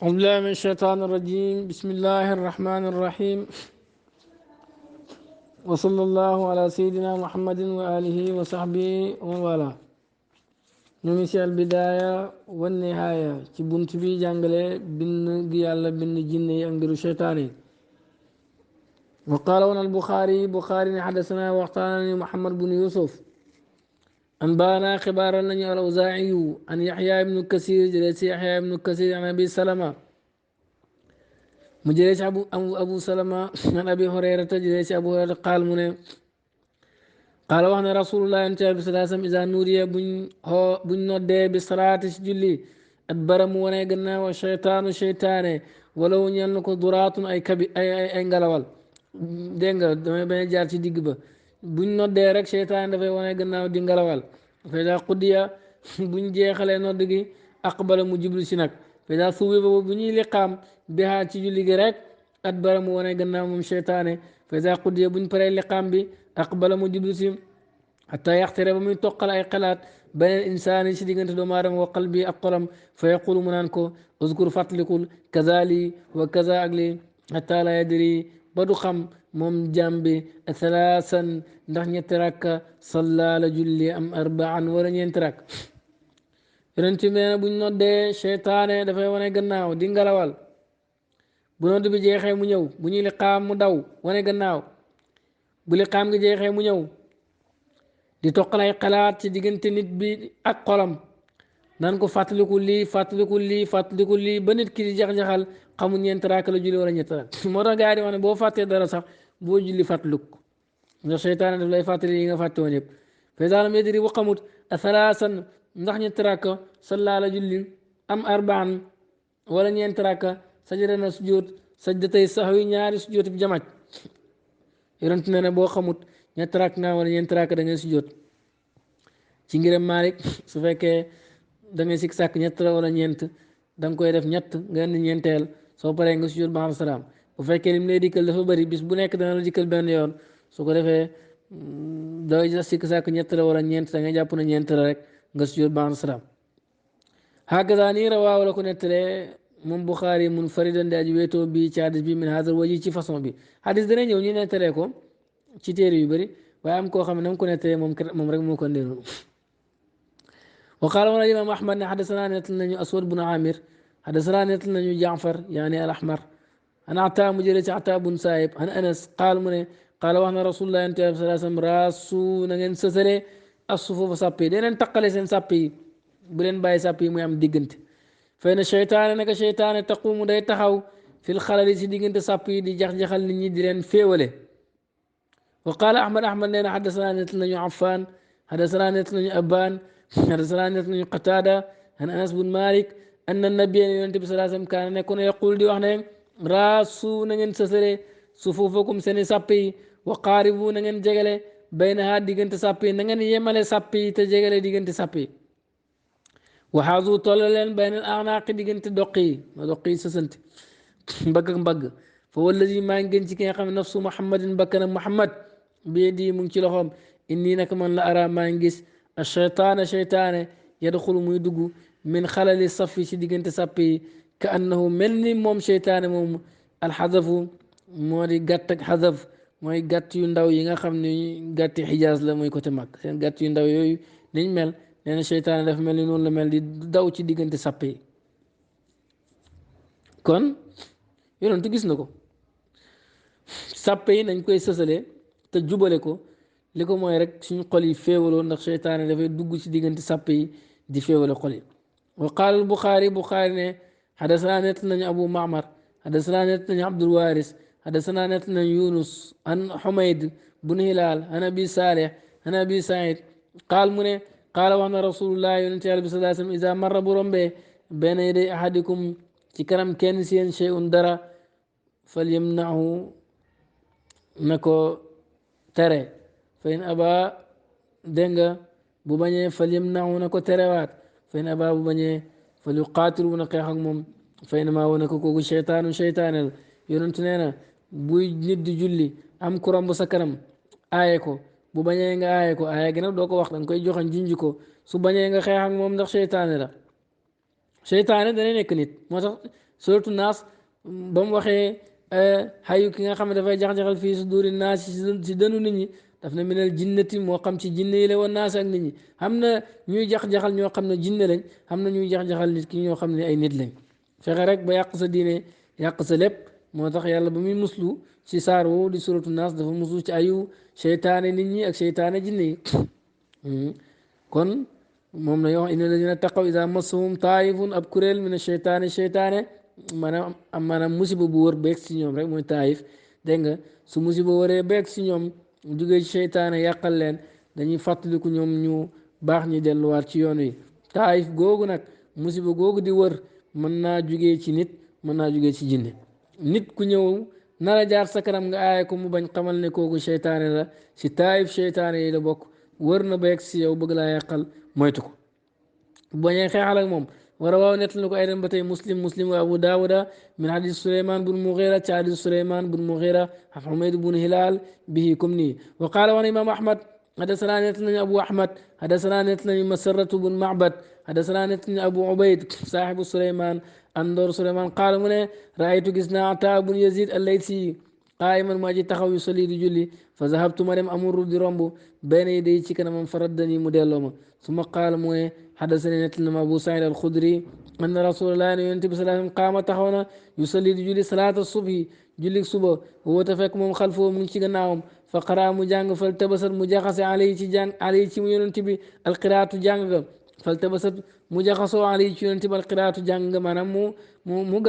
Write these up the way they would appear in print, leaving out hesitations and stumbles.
أعوذ بالله من الشيطان الرجيم بسم الله الرحمن الرحيم وصلى الله على سيدنا محمد وآله وصحبه ومن والاه نمشي البداية والنهاية تبنت بي جانجلي بن جيال بن جني أنجر الشيطاني وقال هنا بخاري حدثنا وقتاني محمد بن يوسف أنبانا خبار لنا الأوزاعي أن يحيى بن كثير جلس يحيى بن كثير عن أبي سلمة مجلس أبو سلمة عن أبي هريرة جلس أبو هريرة قال من قال وحنا رسول الله أنت صلى الله عليه وسلم إذا نوري بن نودي بالصلاة سجلي أدبر مونا جنا والشيطان شيطان ولو ينكو درات أي كبي أي غلوال دينغا دمي بني جار سي ديغ با بن نودي رك شيطان دا فاي وانا غنا دي غلوال فإذا قضي بن جيخالي نود gi أقبل mu jublu si nag فإذا ثوب bu ñuy liqaam bihaa ci julli gi rek adbara mu wane gannaaw moom seytaane فإذا قضي buñ paree liqaam bi aqbala mu jublu si حتى يخترب من توقل أي قلات بين الإنسان شديد أنت دومارم وقلبي أقلم فيقول منانكو اذكر فاتلكل كذالي وكذا أقلي حتى لا يدري بدو خم موم جنبي ثلاثا نحن يترك صلى لجلي أم أربعا ولن ينترك يرنتي من بن نودي شيطان دفاي وانا غناو دي نغلاوال bu nodd bi jeexee mu ñëw bu ñuy liqaam mu daw wane gannaaw bu liqaam gi jeexee mu ñëw di toqal ay xalaat ci diggante nit bi ak xolam naan ko fàttaliku lii fàttaliku lii fàttaliku lii ba nit ki di jax-jaxal xamul ñeent raak la julli wala ñett raak moo tax gars yi di wax ne boo fàttee dara sax boo julli fàttaliku ndax seytaane daf lay fàttali yi nga fàtte woon yëpp faysaalam yedri bu xamut asalaasan ndax ñett raak sallaa la julli am arbaan wala ñeent raak sajada na sujjóot sajdatay sahwi ñaari sujjóot bi jamaj yonent ne ne boo xamut ñett raak nga wala ñeent raak da ngay sujjóot ci ngiram Malik su fekkee da ngay sikk sàkk ñett la wala ñeent da nga koy def ñett nga indi ñeenteel soo paree nga sujjóot ba xam salaam bu fekkee lim lay dikkal dafa bëri bis bu nekk dana la dikkal benn yoon su ko defee doo sikk sàkk ñett la wala ñeent da ngay jàpp na ñeent la rek nga sujjóot ba xam salaam hakaza nii rawaa wala ko nettalee moom Buxaari munfaridan di aji wéetoo bi ci hadis bi min hadal waji ci façon bi hadis dana ñëw ñu nettalee ko ci téere yu bëri waaye am koo xam ne na mu ko nettalee moom rek moo ko ndee noonu وقال ولا الإمام أحمد حدثنا نتلنا أسود بن عامر حدثنا نتلنا جعفر يعني الأحمر أنا عطاء مجرد عطاء بن سايب أنا أنس قال من قال وأنا رسول الله أنت صلى الله عليه وسلم راسو نغن سسري الصفوف سابي دين انتقل سن سابي بلين باي سابي مو يام ديغنت فإن الشيطان نك شيطان تقوم داي تخاو في الخلل سي ديغنت سابي دي جخ جخال نيت ني دي لين فيولي وقال أحمد لنا حدثنا نتلنا عفان حدثنا نتلنا أبان حدثنا نتلنا قتادة عن أنس بن مالك أن النبي صلى الله عليه وسلم كان يكون يقول دي وحنا راسو نغن سسري صفوفكم سني سابي وقاربوا نغن جغل بينها ديغنت سابي نغن يمال سابي تجغل ديغنت سابي وحاذو طللن بين الأعناق ديغنت دقي سسنت بغ فهو الذي ما نغن سي كي خام نفس محمد بكنا محمد بيدي من ci loxom inni nak man la ara ma ngis الشيطان يدخل ميدغو من خلال الصف في ديغنت صفي كانه ملني موم شيطان موم الحذف مودي غاتك حذف موي غات يو ndaw yi nga xamni gatti hijaz la moy côté mak sen gatt yu ndaw yoy niñ mel neena sheytan daf melni non la mel di daw ci diggante sappe kon yonentu gis nako sappe yi nañ koy sësale te jubale ko li ko mooy rek suñu xol yi féewaloo ndax seytaane dafay dugg ci diggante sàpp yi di féewale xol yi wa qaala al Buxaari ne xadasanaa nett nañu Abu Maamar xadasanaa nett nañu Abdul Waaris xadasanaa nett nañu Yunus an Xumayd bun Hilaal an Abi Saalih an Abi Saïd qaal mu ne qaala wax na rasulullah yonente yàlla bi sallallahu alayhi wa sallam iza marra bu rombee bayna yaday ahadikum ci kanam kenn seen shay'un dara falyamnahu na ko tere fa in aba dégg nga bu bañee fal yamnahu na ko terewaat fa in aba bu bañee fal yuqaatilu na xeex ak moom fa in maa wane ko kooku seytaane la yonentu nee na buy nit di julli am ku romb sa kanam aaye ko bu bañee nga aaye ko aaye gi nag doo ko wax danga koy joxañ jinji ko su bañee nga xeex ak moom ndax seytaane la seytaane dana nekk nit moo tax suratu naas ba mu waxee xayu ki nga xam ne dafay jax-jaxal fii su duri naas si dënu nit ñi daf na minal jinnati moo xam ci jinne yi la woon naas ak nit ñi xam na ñuy jax-jaxal ñoo xam ne jinne lañ xam na ñuy jax-jaxal nit ki ñoo xam ne ay nit lañ fexe rek ba yàq sa diine yàq sa lépp moo tax yàlla ba muy muslu ci saar woowu di suratu naas dafa muslu ci ayu seytaane nit ñi ak seytaane jinne yi kon moom la ñu wax inna alladina taqaw ida massahum taayifun ab kuréel min seytaane maanaam musiba bu wër beeg si ñoom rek mooy taayif dégg nga su musiba wëree beeg si ñoom jugee ci seytaane yàqal leen dañuy fàttaliku ñoom ñu baax ñi delluwaat ci yoon wi taayif googu nag musiba googu di wër mën naa jugee ci nit mën naa jugee ci jinne nit ku ñëw nara jaar sa kanam nga aaye ko mu bañ xamal ne kooku seytaane la si taayif seytaane yi la bokk wër na beeg si yow bëgg laa yàqal moytu ko bañee xeexal ak moom ورواه نتلنك أيضا بتي مسلم وأبو داود من حديث سليمان بن مغيرة حديث سليمان بن مغيرة حميد بن هلال به كمني وقال وعن إمام أحمد حدثنا نتلني أبو أحمد حدثنا نتلني مسرة بن معبد حدثنا نتلني أبو عبيد صاحب سليمان أندور سليمان قال من رأيت جسنا عطاء بن يزيد الليثي قائما ما جي تخاو يصلي دي جولي فذهبت مريم أمر دي رمبو بين يدي كان من فردني موديلوما ثم قال موي حدثني نتلنا أبو سعيد الخدري أن رسول الله ينتبه صلى الله عليه وسلم قام تخونا يصلي دي جولي صلاة الصبح جولي الصبح هو تفك مم خلفه من شي غناهم فقرأ مجانغ فالتبست مجاخس عليه شي جان عليه شي ينتبه القراءة جانغ فالتبست مجاخسو عليه شي ينتبه القراءة جانغ مانام مو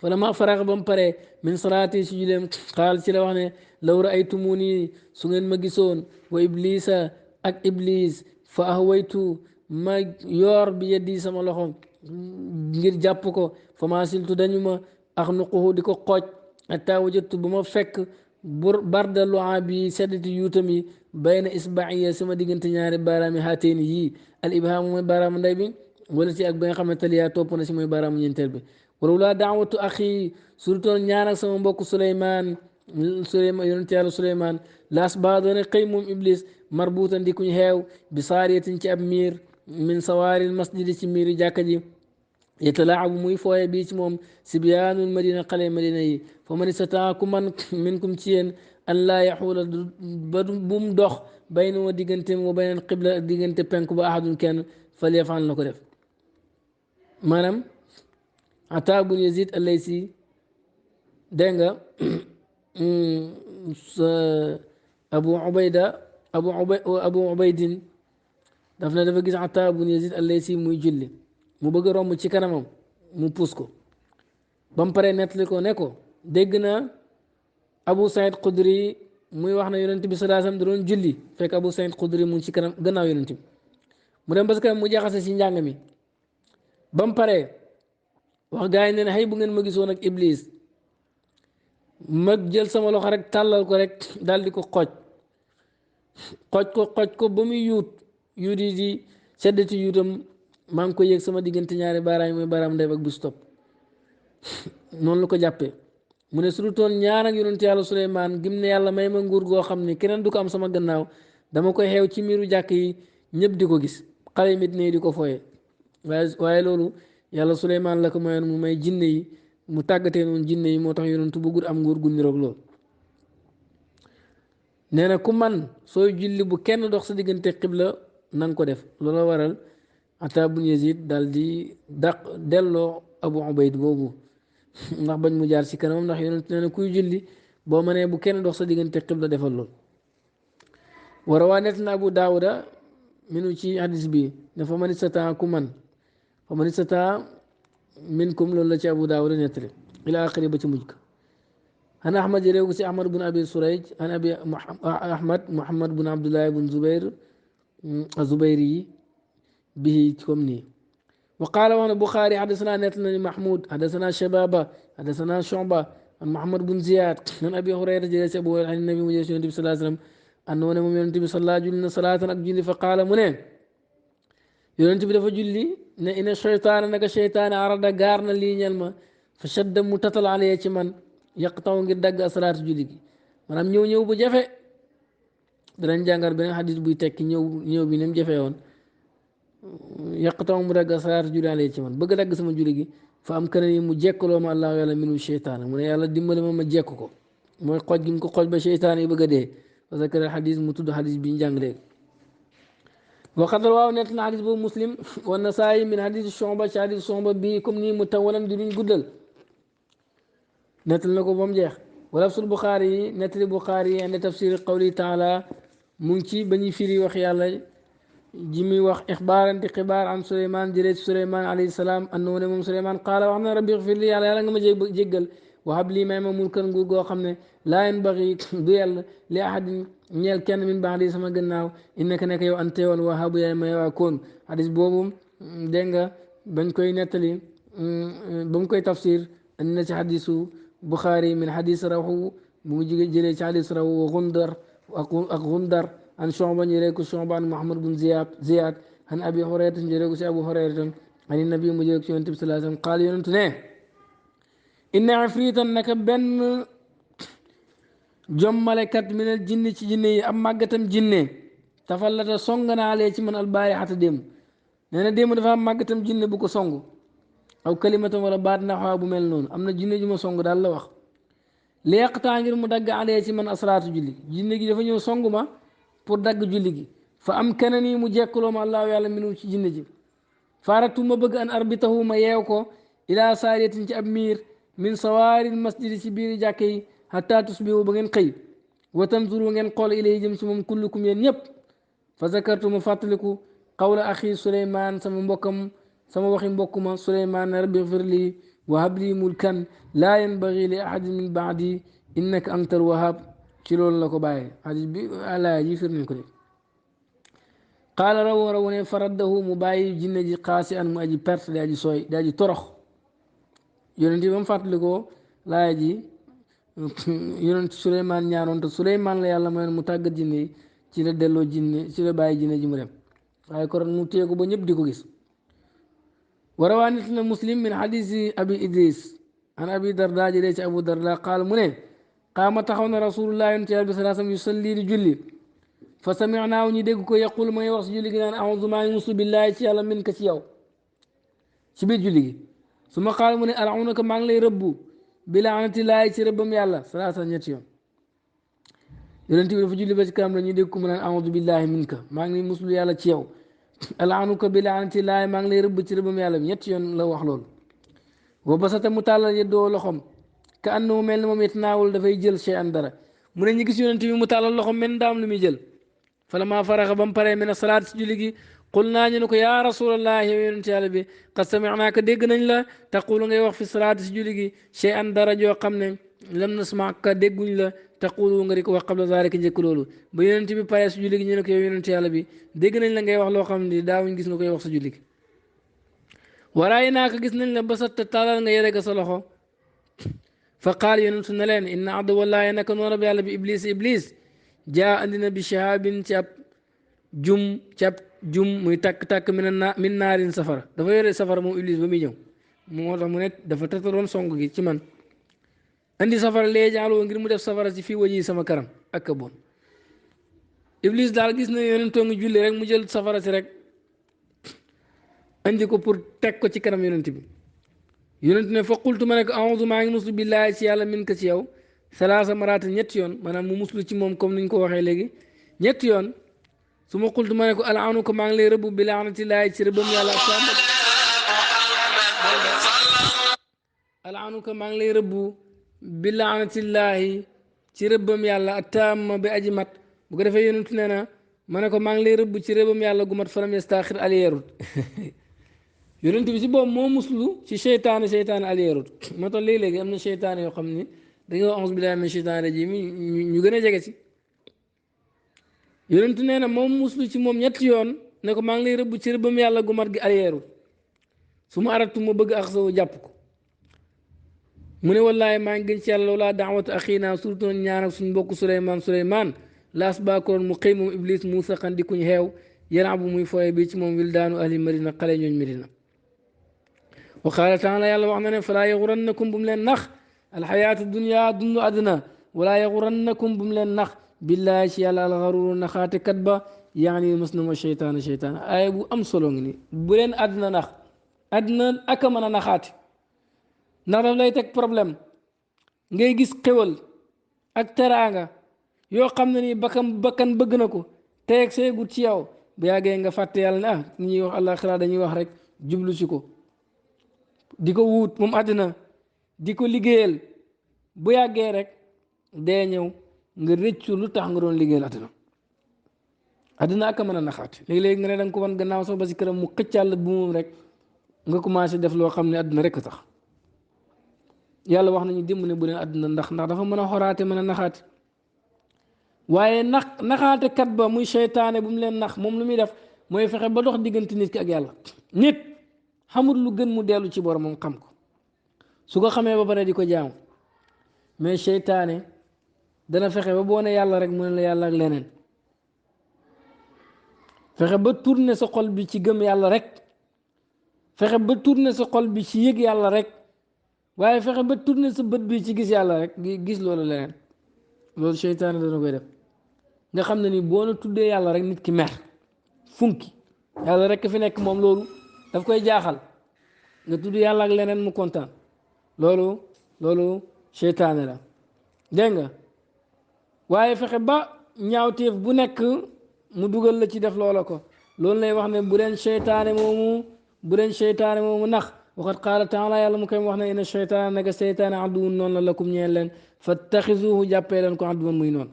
فلما فرغ بمبري من صلاتي سجلم قال سي لو لو رايتموني سنين ما غيسون وابليس اك ابليس فاهويت ما يور بيدي سما لخم غير جابكو فما سلت دنيما اخنقه ديكو خوج حتى وجدت بما فك برد اللعابي سدت يوتمي بين اصبعي سما ديغنت ñaari barami hateni yi al ibham moy baram nday bi wala ci ak ba nga xamantali ya top na ci moy baram ñentel bi ولولا دعوة أخي سورة نيانا سما بوك سليمان يونت يالله سليمان لاس بعضنا قيم إبليس مربوطا دي كون هاو بصارية تنتي أبمير من سواري المسجد تمير جاكجي يتلاعب موي فوي بيت موم سبيان المدينة قلي مدينة فمن استطاعكم منكم تين أن لا يحول بوم دوخ بين وديغنتم وبين القبلة ديغنت بينكم أحد كان فليفعل نكو ديف مانام عطاء بن يزيد الليثي دنگا ابو عبيده ابو عبيد دافنا دافا غيس عطاء بن يزيد الليثي موي جولي مو بeuga romb ci kanamam mu pousse ko bam paré netli ko ne ko dégg na Abu Saïd Khudri muy wax na yonent bi sallallahu alayhi wasallam da doon julli fekk Abu Saïd Khudri mu ci kanam gannaaw yonent bi mu dem parce que mu jaxase ci njàng mi bam paré wax gaa yi ne xëy bu ngeen ma gisoon ak iblis ma jël sama loxo rek tàllal ko rek daal di ko xooj ko ba muy yuut yi di seddati yuutam maa ngi ko yëg sama diggante ñaari baaraam yi mooy baaraam ndey ak bu stop noonu la ko jàppee mu ne su dul toon ñaan ak yonent yàlla Suleymaan gim ne yàlla may ma nguur goo xam ne keneen du ko am sama gannaaw dama koy xeew ci miiru jàkk yi ñëpp di ko gis xale mit ne di ko fooye waaye loolu yàlla Suleymaan la ko mayoon mu may jinne yi mu tàggatee noonu jinne yi moo tax yonentu bëggul am nguur gu niroog loolu nee na ku man sooy julli bu kenn dox sa diggante xibla na nga ko def loola waral Ataa bun Yazid daal di delloo Abu Ubayd boobu ndax bañ mu jaar ci kanamam ndax yonentu nee na kuy julli boo mënee bu kenn dox sa diggante xibla defal lool war a waa net na Abu Daawuda minu ci hadis bi ne fa man istataa ku man فمن استطاع منكم لولا أبو داود نتري إلى آخر بتمجك أنا أحمد يروي أحمد بن أبي سريج أنا أبي محمد بن عبد الله بن زبير الزبيري به تكمني وقال وانا بخاري حدثنا نتلنا محمود حدثنا شبابة حدثنا شعبة عن محمد بن زياد عن أبي هريرة جلس أبو عن النبي صلى الله عليه وسلم أنه من النبي صلى الله عليه وسلم صلاة أكجل فقال منين yonent bi dafa julli ne ina seytaane naka seytaane arada gaar na lii ñel ma fa shadda mu tatal alee ci man yaqtaw ngir dagg asalaatu julli gi maanaam ñëw bu jafe danañ jàngar beneen xadis buy tekki ñëw bi ni mu jafe woon yaqtaw mu dagg asalaatu julli alee ci man bëgg dagg sama julli gi fa am kana yi mu jekkaloo ma allah yàlla minu cheytaan mu ne yàlla dimbali ma jekk ko mooy xooj gi mu ko xooj ba cheytaan yi bëgg a dee parce que xadis mu tudd xadis bi ñu jàng léegi waxatal waaw nett na xadis boobu muslim wa nasaayi min xadis Shu'ba ci xadis Shu'ba bii comme nii mu tawalan di luñ guddal nettal na ko ba mu jeex wala sul Buxaari yi nettali Buxaari yi indi tafsir qawli taala mu ngi ci ba ñuy firi wax yàlla ji muy wax ixbaaran di xibaar an Suleymaan jëlee ci Suleymaan alayhi salaam annahu ne moom Suleymaan qaala wax na rabbi xfir li yàlla yàlla nga ma jéggal wahab lii may ma mulkan nguur goo xam ne laa yanbaghi du yàlla li ahadin ñeel kenn min ba'di sama gannaaw innaka nekk yow ante woon wahabu yaay may waa koon hadis boobu dégg nga bañ koy nettali ba mu koy tafsir andi na ci hadisu Bukhari min hadis rawu bu mu jëlee ci hadis rawu Gundar ak Gundar an Shu'ba jëlee ko Shu'ba an Muhammad bin Ziyad an Abi Hurayra jëlee ko si Abu Hurayra an nabi mu jëlee ko ci Yonent bi sallallahu alayhi wa sallam qaal yonent ne inna afritan naka benn jommalekat minal jinni ci jinne yi am màggatam jinne tafallata song naa lee ci man albaarixata démb nee na démb dafa am màggatam jinne bu ko song aw kalimatam wala baat naxwaa bu mel noonu am na jinne ju ma song daal la wax leeqtaa ngir mu dagg alee ci man asraatu julli jinne gi dafa ñëw song ma pour dagg julli gi fa am keneen yi mu jekkaloo ma allaahu yàlla minu ci jinne ji faaratu ma bëgg an arbitahu ma yeew ko ilaa saariyatin ci ab miir min sawaaril masjidi ci biir jàkke yi hatta tusbihu ba ngeen xëy wa tanzuru ngeen xool ilay jëm ci moom kullukum yéen ñëpp fa zakartu ma fàttaliku qawla axi Suleymaan sama waxi mbokkuma Suleymaan rabbi xfir lii wa hab lii mulkan laa yanbagi li ahadin min baadi innaka antal wahab ci loolu la ko bàyyee hadis bi àlaaya ji fir nañ ko de qaala raw ne faraddahu mu bàyyi jinne ji xaasi an mu aji perte di aji sooy di aji torox yonent ba mu fàttalikoo laaya ji yonent Suleymaan ñaanoon te Suleymaan la yàlla mayoon mu tàggat jinne yi ci la delloo jinne ci la bàyyi jinne ji mu dem waaye kon mu téye ko ba ñëpp di ko gis warawaa nit na muslim min xadisi abi idris an abi darda jëlee ci abu darda qaal mu ne qaama taxaw na rasulullah yonent yàlla bi salaa sallam yusalli di julli fa saminaaw ñu dégg ko yaqul may wax si julli gi naan auzu maa ngi musu billaahi ci yàlla min ka ci yow ci biir julli gi su ma qaal mu ne alaunaka maa ngi lay rëbbu bi laanatillaahi ci rëbbam yàlla salaasa ñetti yoon yonent bi dafa julli ba ci kanam la ñuy dégg ko mu naan auzu billaahi min ka maa ngi lay muslu yàlla ci yow alaanuka bi laanatillaahi maa ngi lay rëbb ci rëbbam yàlla bi ñetti yoon la wax loolu wa basata mu tàllal yeddoo loxom ka annahu mel ni moom yetnaawul dafay jël chey an dara mu ne ñu gis yonent bi mu tàllal loxom mel daam lu muy jël falammaa faraxa ba mu paree mina salaat si julli gi qul naa ñu ne ko yaa rasulallah yow yonent yàlla bi qad samicnaaka dégg nañ la taqulu ngay wax fi salaat si julli gi chey an dara joo xam ne lam nasmaaka dégguñ la taqulu nga di ko wax qabla zaalika njëkk loolu ba yonent bi paree si julli gi ñu ne ko yow yonent yàlla bi dégg nañ la ngay wax loo xam ne daawuñ gis nga koy wax sa julli gi waraay naa ko gis nañ la ba sa tàllal nga yere ga sa loxo fa qaal yonentu ne leen inna aduwallaahi naka noonu bi yàlla bi iblis jaa andina bi shahabin ci ab jum muy takk-takk min naarin safara dafa yore safara moom iblis ba muy ñëw moo tax mu ne dafa tataroon song gi ci man andi safara lee jaaloo ngir mu def safara si fii waji sama karam ak a bon iblis daal gis na yonentoo ngi julli rek mu jël safara si rek andi ko pour teg ko ci kanam yonent bi yonent ne fa qultu ma ne ko a'uuzu maa ngi muslu billaahi ci yàlla min ka ci yow salaasa maraat ñetti yoon maanaam mu muslu ci moom comme niñ ko waxee léegi ñetti yoon su ma qultu ma ne ko alaanu ko maa ngi lay rëbb bi laanatillaahi ci rëbbam yàlla alaanu ko maa ngi lay rëbb bi laanatillaahi ci rëbbam yàlla attaama bi aji mat bu ko defee yonent nee na ma ne ko maa ngi lay rëbb ci rëbbam yàlla gu mat faram yastaaxir aliyeerut yonent bi si boobu moo muslu ci seytaane aliyeerut moo tax léegi-léegi am na seytaane yoo xam ni dañoo wax auzu billaahi mina seytaani rajiim ñu gën a jege si yonent nee na moom muslu ci moom ñetti yoon ne ko maa ngi lay rëbb ci rëbbam yàlla gu mat gi aliyeerut su ma aratu ma bëgg ak saw jàpp ko mu ne wallaahi maa ngi gën ci yàlla lawlaa daawatu axiinaa surtout ñaan ak suñ mbokk Suleymaan laas baakoon mu xëy moom iblis mu saqan di kuñ xeew yaram bu muy fooye bi ci moom wildaanu ahli madina xale ñooñ madina wa qaala taala yàlla wax na ne falaa yaxurannakum bu mu leen nax alxayaatu dunya dundu àddina walaa yaxurannakum bu mu leen nax billaahi ci yàlla alxaruru naxaate kat ba yaani mës na ma seytaan aaya bu am solo ngi ni bu leen àddina nax àddina aka mën a naxaate ndax daf lay teg problème ngay gis xéwal ak teraanga yoo xam ne nii bakkan bëgg na ko teeg seegut ci yow bu yàggee nga fàtte yàlla ne ah ni ñuy wax àllaaxira dañuy wax rek jublu si ko di ko wuut moom àddina di ko liggéeyal bu yàggee rek dee ñëw nga rëccu lu tax nga doon liggéeyal àddina àddina ak a mën a naxaat léegi-léegi nga ne da nga ko wan gannaaw sax ba si këram mu xëccal bu moom rek nga commencé def loo xam ne àddina rek tax yàlla wax nañu démb ne bu leen àddina ndax dafa mën a xoraate mën a naxaate waaye naxaate kat ba muy seytaane bu mu leen nax moom lu muy def mooy fexe ba dox diggante nit ki ak yàlla nit xamul lu gën mu dellu ci borom moom xam ko su ko xamee ba pare di ko jaamu mais seytaane dana fexe ba boo ne yàlla rek mu ne la yàlla ak leneen fexe ba tourner sa xol bi ci gëm yàlla rek fexe ba tourner sa xol bi ci yëg yàlla rek waaye fexe ba tourner sa bët bi ci gis yàlla rek gis loolu leneen loolu seytaane dana koy def nga xam ne ni boo na tuddee yàlla rek nit ki mer funki yàlla rek fi nekk moom loolu daf koy jaaxal nga tudd yàlla ak leneen mu kontaan loolu seytaane la dégg nga waaye fexe ba ñaawteef bu nekk mu dugal la ci def loola ko loolu lay wax ne bu leen seytaane moomu nax waxat qaala taala yàlla mu koy wax ne inna seytaane naka seytaane aduwun noonu la lakum ñeel leen fattaxisuhu jàppee leen ko aduwan muy noonu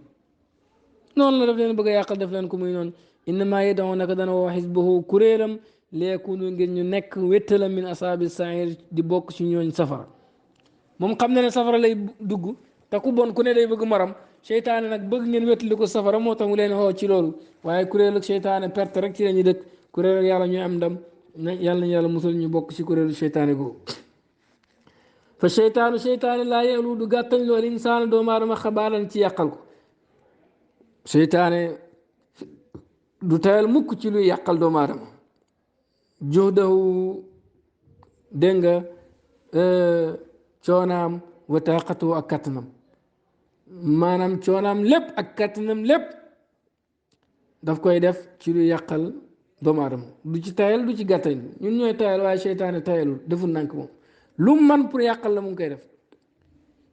la daf leen bëgg a yàqal def leen ko muy noonu innama yad'u naka dana woo xisbahu kuréelam leekunu ngir ñu nekk wéttalam min asaabi sair di bokk ci ñooñ safara moom xam na ne safara lay dugg te ku bon ku ne day bëgg maram seytaane nag bëgg ngeen wéttali ko safara moo tax mu leen xoo ci loolu waaye kuréel ak seytaane perte rek ci lañuy dëkk kuréel ak yàlla ñuy am ndam yàlla nañu yàlla musal ñu bokk ci kuréelu seytaane googu fa seytaane laa yeelu du gàttañ loolu insaana doomu aadama xabaaran ci yàqal ko seytaane du tayal mukk ci luy yàqal doomu aadama juhdahu dégg nga coonaam wa taqatu ak kattanam maanaam coonaam lépp ak kattanam lépp daf koy def ci luy yàqal doomu aadama du ci tayal du ci gàttañ ñun ñooy tayal waaye seytaane tayalul deful nank moom lu man pour yàqal la mu ngi koy def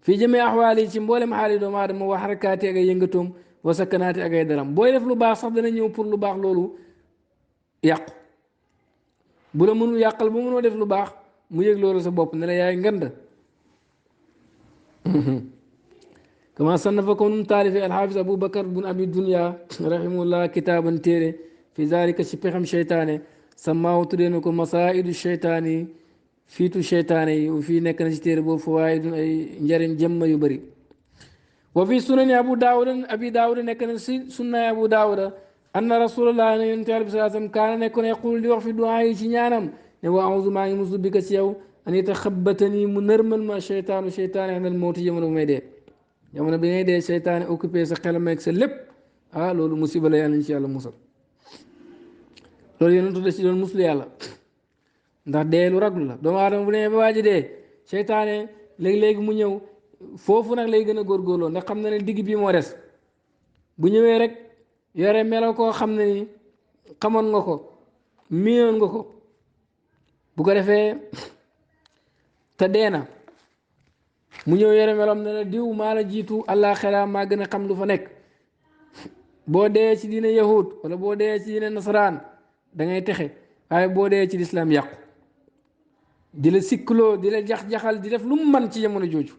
fii jëmee axwaal yi ci mboolem xaali doomu aadama wa xarakaati ak ay yëngatoom wa sakkanaati ak ay daram booy def lu baax sax dana ñëw pour lu baax loolu yàqu bu la mënul yàqal ba mënoo def lu baax mu yëg loolu sa bopp ne la yaay ngand kama sannafa ko num taalifi alxaafis abou bakar bun abi dunya rahimahullah kitaaban téere fi zalika ci pexam cheytaane samaaw tuddee na ko masaidu cheytaani fiitu cheytaane yi fii nekk na ci téere boobu fawaidun ay njëriñ jëmma yu bëri wa fi sunani abu daawuda nekk na si sunnaay abu daawuda anna rasulallah ne yonent yàlla bi salaa sallam kaana nekkoon yaqul di wax fi duaa yi ci ñaanam ne wa auzu maa ngi musu bika ci yow an yataxabbatani mu nërmal ma cheytaanu cheytaane xanal mawti jamono bu may dee jamono bi ngay dee cheytaane occupé sa xelam ak sa lépp loolu musiba la yàlla ñu ci yàlla musal loolu yonentu da ci doon muslu yàlla ndax dee lu raglu la doomu aadama bu demee ba waaji dee cheytaane léegi-léegi mu ñëw foofu nag lay gën a góorgóorloo ndax xam na ne digg bii moo des bu ñëwee rek yore melo koo xam ne ni xamoon nga ko miinoon nga ko bu ko defee te dee na mu ñëw yore meloom ne la diw maa la jiitu àllaaxira maa gën a xam lu fa nekk boo dee ci diine yahud wala boo dee ci diine nasaraan da ngay texe waaye boo dee ci lislaam yàqu di la sikkloo di la jax-jaxal di def lu mu man ci jamono jooju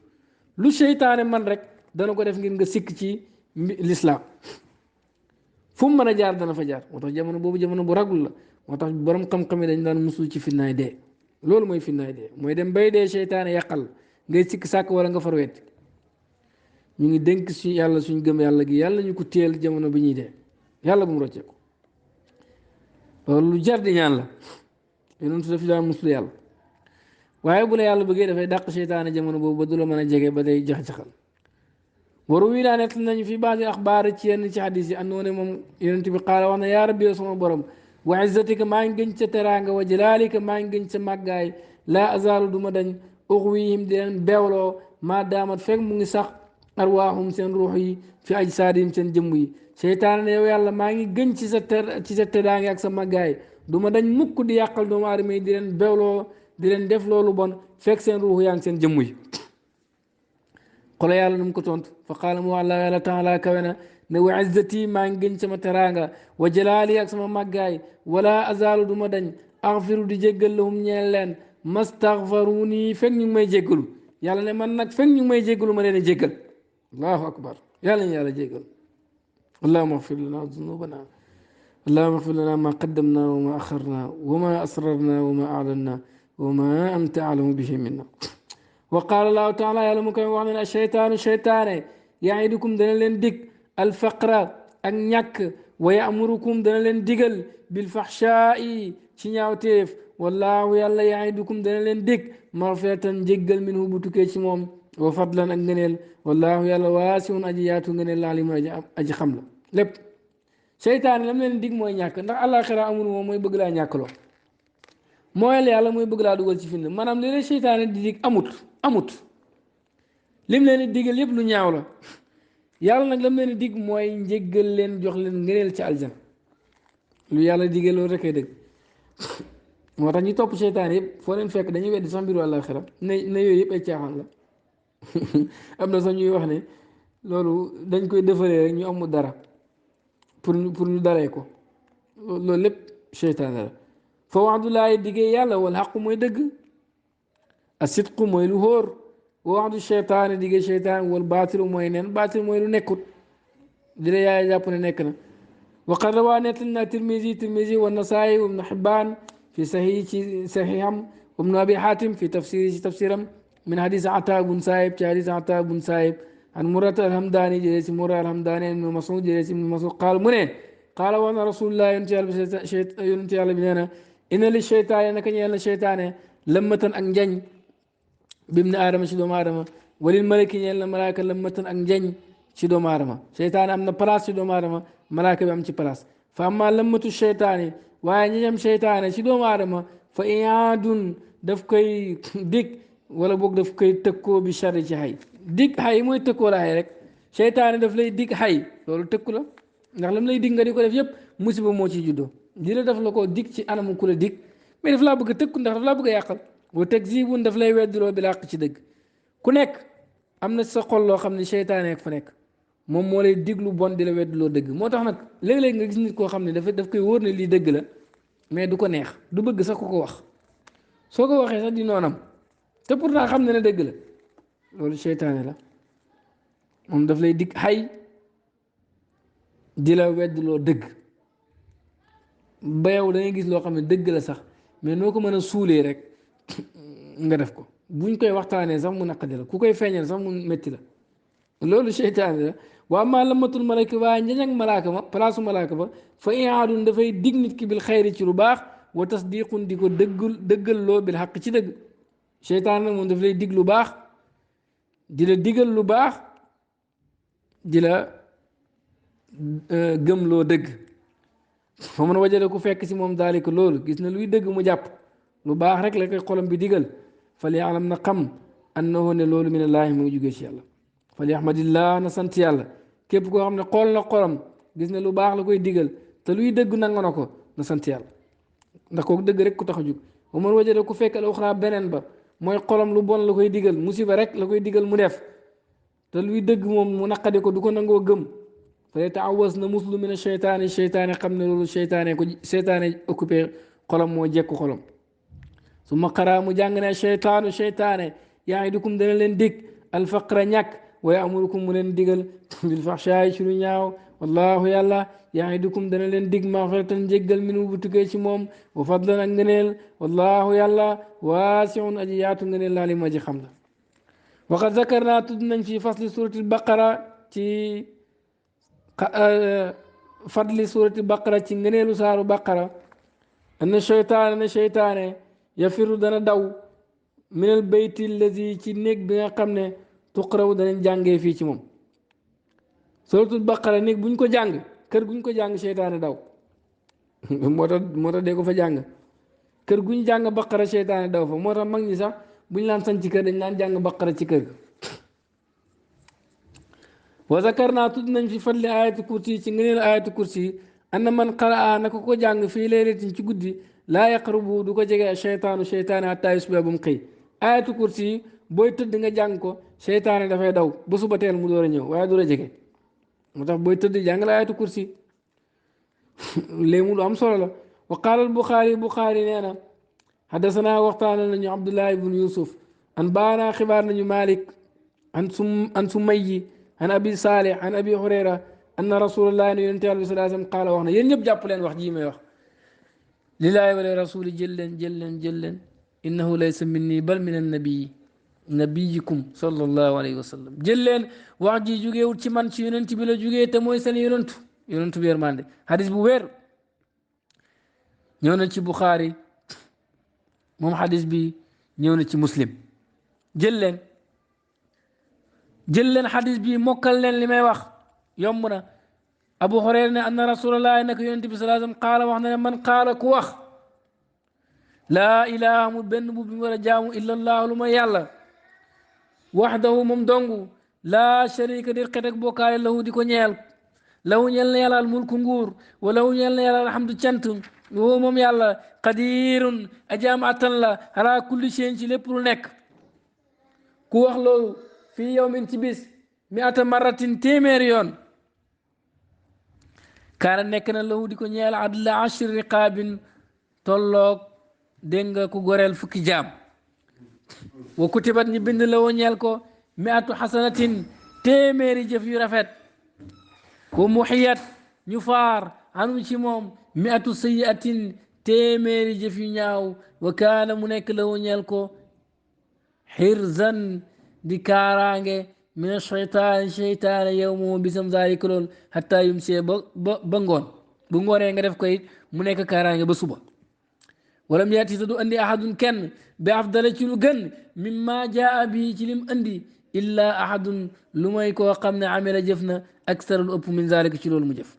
lu seytaane man rek dana ko def ngir nga sikk ci lislaam fu mu mën a jaar dana fa jaar moo tax jamono boobu jamono bu ragul la moo tax borom xam-xam yi dañ daan musul ci finnaay dee loolu mooy finnaay dee mooy dem bay dee seytaane yàqal ngay sikk sàkk wala nga farweet ñu ngi dénk suñu yàlla suñ gëm yàlla gi yàlla ñu ko téel jamono bi ñuy dee yàlla bu mu rocceeku loolu lu jar di ñaan la yonentu daf daan muslu yàlla waaye bu la yàlla bëggee dafay dàq seytaane jamono boobu ba du la mën a jege ba day jax-jaxal waru wii daa nekk nañu fi baasi axbaar ci yenn ci xadis yi andoo ne moom yonent bi qaala wax na yaa rabbi yow sama borom wa izzatika maa ngi gën sa teraanga wa jalaalika maa ngi gën sa màggaay laa azaalu du ma dañ uxwihim di leen beewloo maa daamat fekk mu ngi sax arwaahum seen ruux yi fi ajsaadihim seen jëmm yi seytaane ne yow yàlla maa ngi gën ci sa teraanga ak sa màggaay du ma dañ mukk di yàqal doomu aadama yi di leen beewloo di leen def loolu bon fekk seen ruux yaa ngi seen jëmm yi xola yàlla nu mu ko tontu fa qaala mu wax la yàlla taala kawe na ne wa izzati maa ngi gën sama teraanga wa jalaali ak sama màggaay wala azaalu du ma dañ axfiru di jéggal lahum ñeel leen mastaxfaruni fekk ñu ngi may jéggalu yàlla ne man nag fekk ñu ngi may jéggalu ma leen a jéggal allahu akbar yàlla ñu yàlla jéggal allahuma axfir lana zunubana allahuma axfir lana ma qaddamna wa ma axarna wa ma asrarna wa ma alanna wa ma anta alamu bihi minna wa qaala allahu taala yàlla mu koy wax ne asheytaanu cheytaane yaidukum dana leen dig alfaqra ak ñàkk wa yamurukum dana leen digal bilfaxshaai ci ñaawteef wallahu yàlla yaidukum dana leen dig maxfiratan njéggal minhu bu tukkee ci moom wa fadlan ak ngëneel wallahu yàlla waasiun aji yaatu ngëneel la alimun aji xam la lépp cheytaane lam leen dig mooy ñàkk ndax àllaaxira amul moom mooy bëgg laa ñàkkloo mooy yàlla mooy bëgg laa dugal ci fitna maanaam li leen cheytaane di dig amut lim leen di digal yëpp lu ñaaw la yàlla nag lam leen di dig mooy njéggal leen jox leen ngëneel ci aljan lu yàlla digal loolu rek ay dëgg moo tax ñu topp seytaan yëpp foo leen fekk dañuy weddi sax mbiru àllaaxira ne yooyu yëpp ay caaxaan la am na sax ñuy wax ne loolu dañ koy defaree rek ñu amul dara pour ñu daree ko loolu lépp seytaan la fa waxdulaahi diggee yàlla wal xaqu mooy dëgg asidqu mooy lu hóor wa waxdu seytaane diggee seytaan wal baatilu mooy neen baatilu mooy lu nekkut di la yaay jàpp ne nekk na waqad rawaa nettali na tirmisi wa nasaayi wa ibnu xibbaan fi saxiixam wa ibnu abi xaatim fi tafsiri ci tafsiram min hadis ata bun saayib ci hadis ata bun saayib an murata alhamdaani jëlee si mura alhamdaani ibnu masud jëlee si ibnu masud qaal mu ne qaala wax na rasulullah yonent yàlla bi nee na inna li cheytaane naka ñeel na cheytaane lëmmatan ak njañ bim ne aadama ci doomu aadama walil malaki ñeel na malaaka lëmmatan ak njañ ci doomu aadama cheytaane am na place ci doomu aadama malaaka bi am ci place fa amma lëmmatu cheytaane waaye ñañam cheytaane ci doomu aadama fa iyaadun daf koy dig wala boog daf koy tëkkoo bi charri ci xay dig xay mooy tëkkoo la xay rek cheytaane daf lay dig xay loolu tëkku la ndax lam lay dig nga di ko def yëpp musiba moo ci juddoo di la daf la ko dig ci anamu ku la dig mais daf laa bëgg a tëkku ndax daf laa bëgg a yàqal wa takzibun daf lay weddiloo bi làq ci dëgg ku nekk am na sa xol loo xam ne cheytaane ak fa nekk moom moo lay diglu bon di la weddiloo dëgg moo tax nag léeg-léeg nga gis nit koo xam ne daf koy wóor ne lii dëgg la mais du ko neex du bëgg sax ku ko wax soo ko waxee sax di noonam te pourtant xam ne ne dëgg la loolu cheytaane la moom daf lay dig xay di la weddiloo dëgg ba yow da ngay gis loo xam ne dëgg la sax mais noo ko mën a suulee rek nga def ko buñ koy waxtaanee sax mu naqadi la ku koy feeñal sax mu métti la loolu cheytaane la waa maa lamatul malaka waaye njañag malaaka ma palaasu malaaka ba fa ihaadun dafay dig nit ki bil xayri ci lu baax wa tasdiqun di ko dëggal loo bil xaq ci dëgg cheytaan nag moom daf lay dig lu baax di la digal lu baax di la gëm loo dëgg fa man wajada ku fekk si moom daalika loolu gis na luy dëgg mu jàpp lu baax rek la koy xolam bi digal fal yaalam na xam annahu ne loolu min allaahi mu ngi jógee ci yàlla fal yahmadillah na sant yàlla képp koo xam ne xool na xolam gis ne lu baax la koy digal te luy dëgg nangu na ko na sant yàlla ndax kooku dëgg rek ku tax a jóg wa man wajada ku fekk al uxra beneen ba mooy xolam lu bon la koy digal musiba rek la koy digal mu def te luy dëgg moom mu naqadi ko du ko nangoo gëm fa yata'awwaz na muslu min cheytaani cheytaane xam ne loolu cheytaane occupé xolam moo jekku xolam su ma qaraa mu jàng ne cheytaane yaidukum dana leen dig alfaqra ñàkk wa ya'murukum mu leen digal bil fahshaay ci lu ñaaw wallahu yàlla yaidukum dana leen dig maxfiratan njéggal minu bu tukkee ci moom wa fadlan ak ngëneel wallahu yàlla waasiun aji yaatu ngëneel laa li ma ji xam la waqad zakarna tudd nañ fi fasli surati baqara ci fadli surati baqara ci ngëneelu saaru baqara anna cheytaane yafiru dana daw minal bayti allazi ci néeg bi nga xam ne tuqraw danañ jàngee fii ci moom suratul baqara néeg buñ ko jàng kër guñ ko jàng cheytaane daw moo tax dee ko fa jàng kër guñ jàng baqara cheytaane daw fa moo tax mag ñi sax buñ laan sañ ci kër dañ laan jàng baqara ci kër ga wa zakarna tudd nañ fi fadli ayatu kursi ci ngëneel ayatu kursi anna man qaraa naka ko jàng fii laylatin ci guddi laa yaqrubu du ko jege cheytaanu cheytaane hatta yusbiha bu mu xëy ayatu kursi booy tëdd nga jàng ko cheytaane dafay daw ba suba teel mu door a ñëw waaye du la jege moo tax booy tëdd jàng la ayatu kursi léegi mu lu am solo la wa qaala al Buxaari nee na xaddasanaa waxtaanal nañu Abdullah ibn Yusuf an baanaa xibaar nañu Malik an Sumayyi an Abi Salih an Abi Hurayra anna rasulallah ne yonente yàlla bi salaa sallam qaala wax na yéen ñëpp jàpp leen wax jii may wax lillaahi wa li rasuli jël leen jël leen jël leen innahu laysa minni bal min annabii nabiyikum sallallahu alayhi wa sallam jël leen wax ji jugeewut ci man ci yonent bi la jugee te mooy seen yonentu bi yërmande xadis bu wér ñëw na ci Buxaari moom xadis bi ñëw na ci Muslim jël leen xadis bi mokkal leen li may wax yomb na Abu Hurayra ne anna rasulallah nak yonent bi sallallahu alayhi wa sallam qaala wax na ne man qaala ku wax laa ilaha amul benn bu bi war a jaamu illa allah lu ma yàlla waxdahu moom dongu laa sharika di xet ak bokkaale lahu di ko ñeel lahu ñeel na yàlla al mulku nguur wa lahu ñeel na yàlla alhamdu cant woo moom yàlla qadirun ajaam attan la ala kulli shay'in ci lépp lu nekk ku wax loolu fii yawmin ci bis mi ata marratin téeméeri yoon kaana nekk na lahu di ko ñeel adla ashri riqaabin tolloog dégg nga ku goreel fukki jaam wa kutibat ñi bind la woo ñeel ko mi atu xasanatin téeméeri jëf yu rafet wa muxiyat ñu faar anu ci moom mi atu sayiatin téeméeri jëf yu ñaaw wa kaana mu nekk la woo ñeel ko xirzan di kaaraange min cheytaane yow moom bisam zaalika lool xataa yumsee ba ngoon bu ngoonee nga def ko it mu nekk kaaraange ba suba walam yaati te du andi ahadun kenn bi afdala ci lu gën mimma jaa bi ci lim andi illa ahadun lu may koo xam ne amila jëf na aksara lu ëpp min zaalika ci loolu mu jëf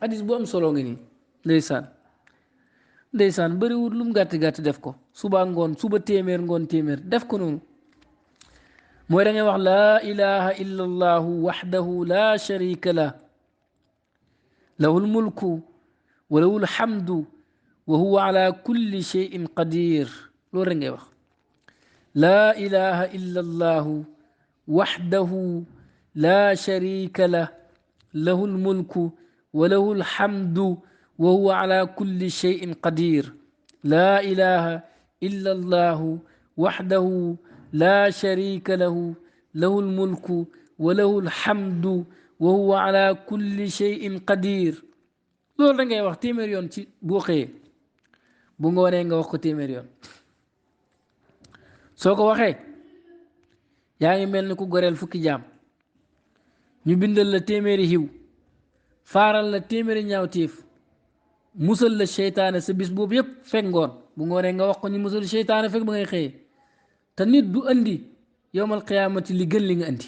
hadis bu am solo nga nii ndeysaan bëriwul lu mu gàtt def ko suba ngoon suba téeméer ngoon téeméer def ko noonu mooy da ngay wax laa ilaha illa allahu waxdahu la sharika lah lahu lmulku wa lahu lhamdu wa huwa ala kulli cheyin qadir loolu rek ngay wax laa ilaha illa allahu waxdahu la sharika lah lahu lmulku wa lahu lhamdu wa huwa ala kulli cheyin qadir laa ilaha illa allahu waxdahu لا شريك له له الملك وله الحمد وهو على كل شيء قدير loolu da ngay wax téeméer yoon ci boo xëyee bu ngoonee nga wax ko téeméer yoon soo ko waxee yaa ngi mel ni ku goreel fukki jaam ñu bindal la téeméeri xiw faaral la téeméeri ñaawteef musal la seytaane sa bis boobu yëpp fekk ngoon bu ngoonee nga wax ko ñu musal seytaane fekk ba ngay xëyee te nit du andi yowmal qiyaamati li gën li nga andi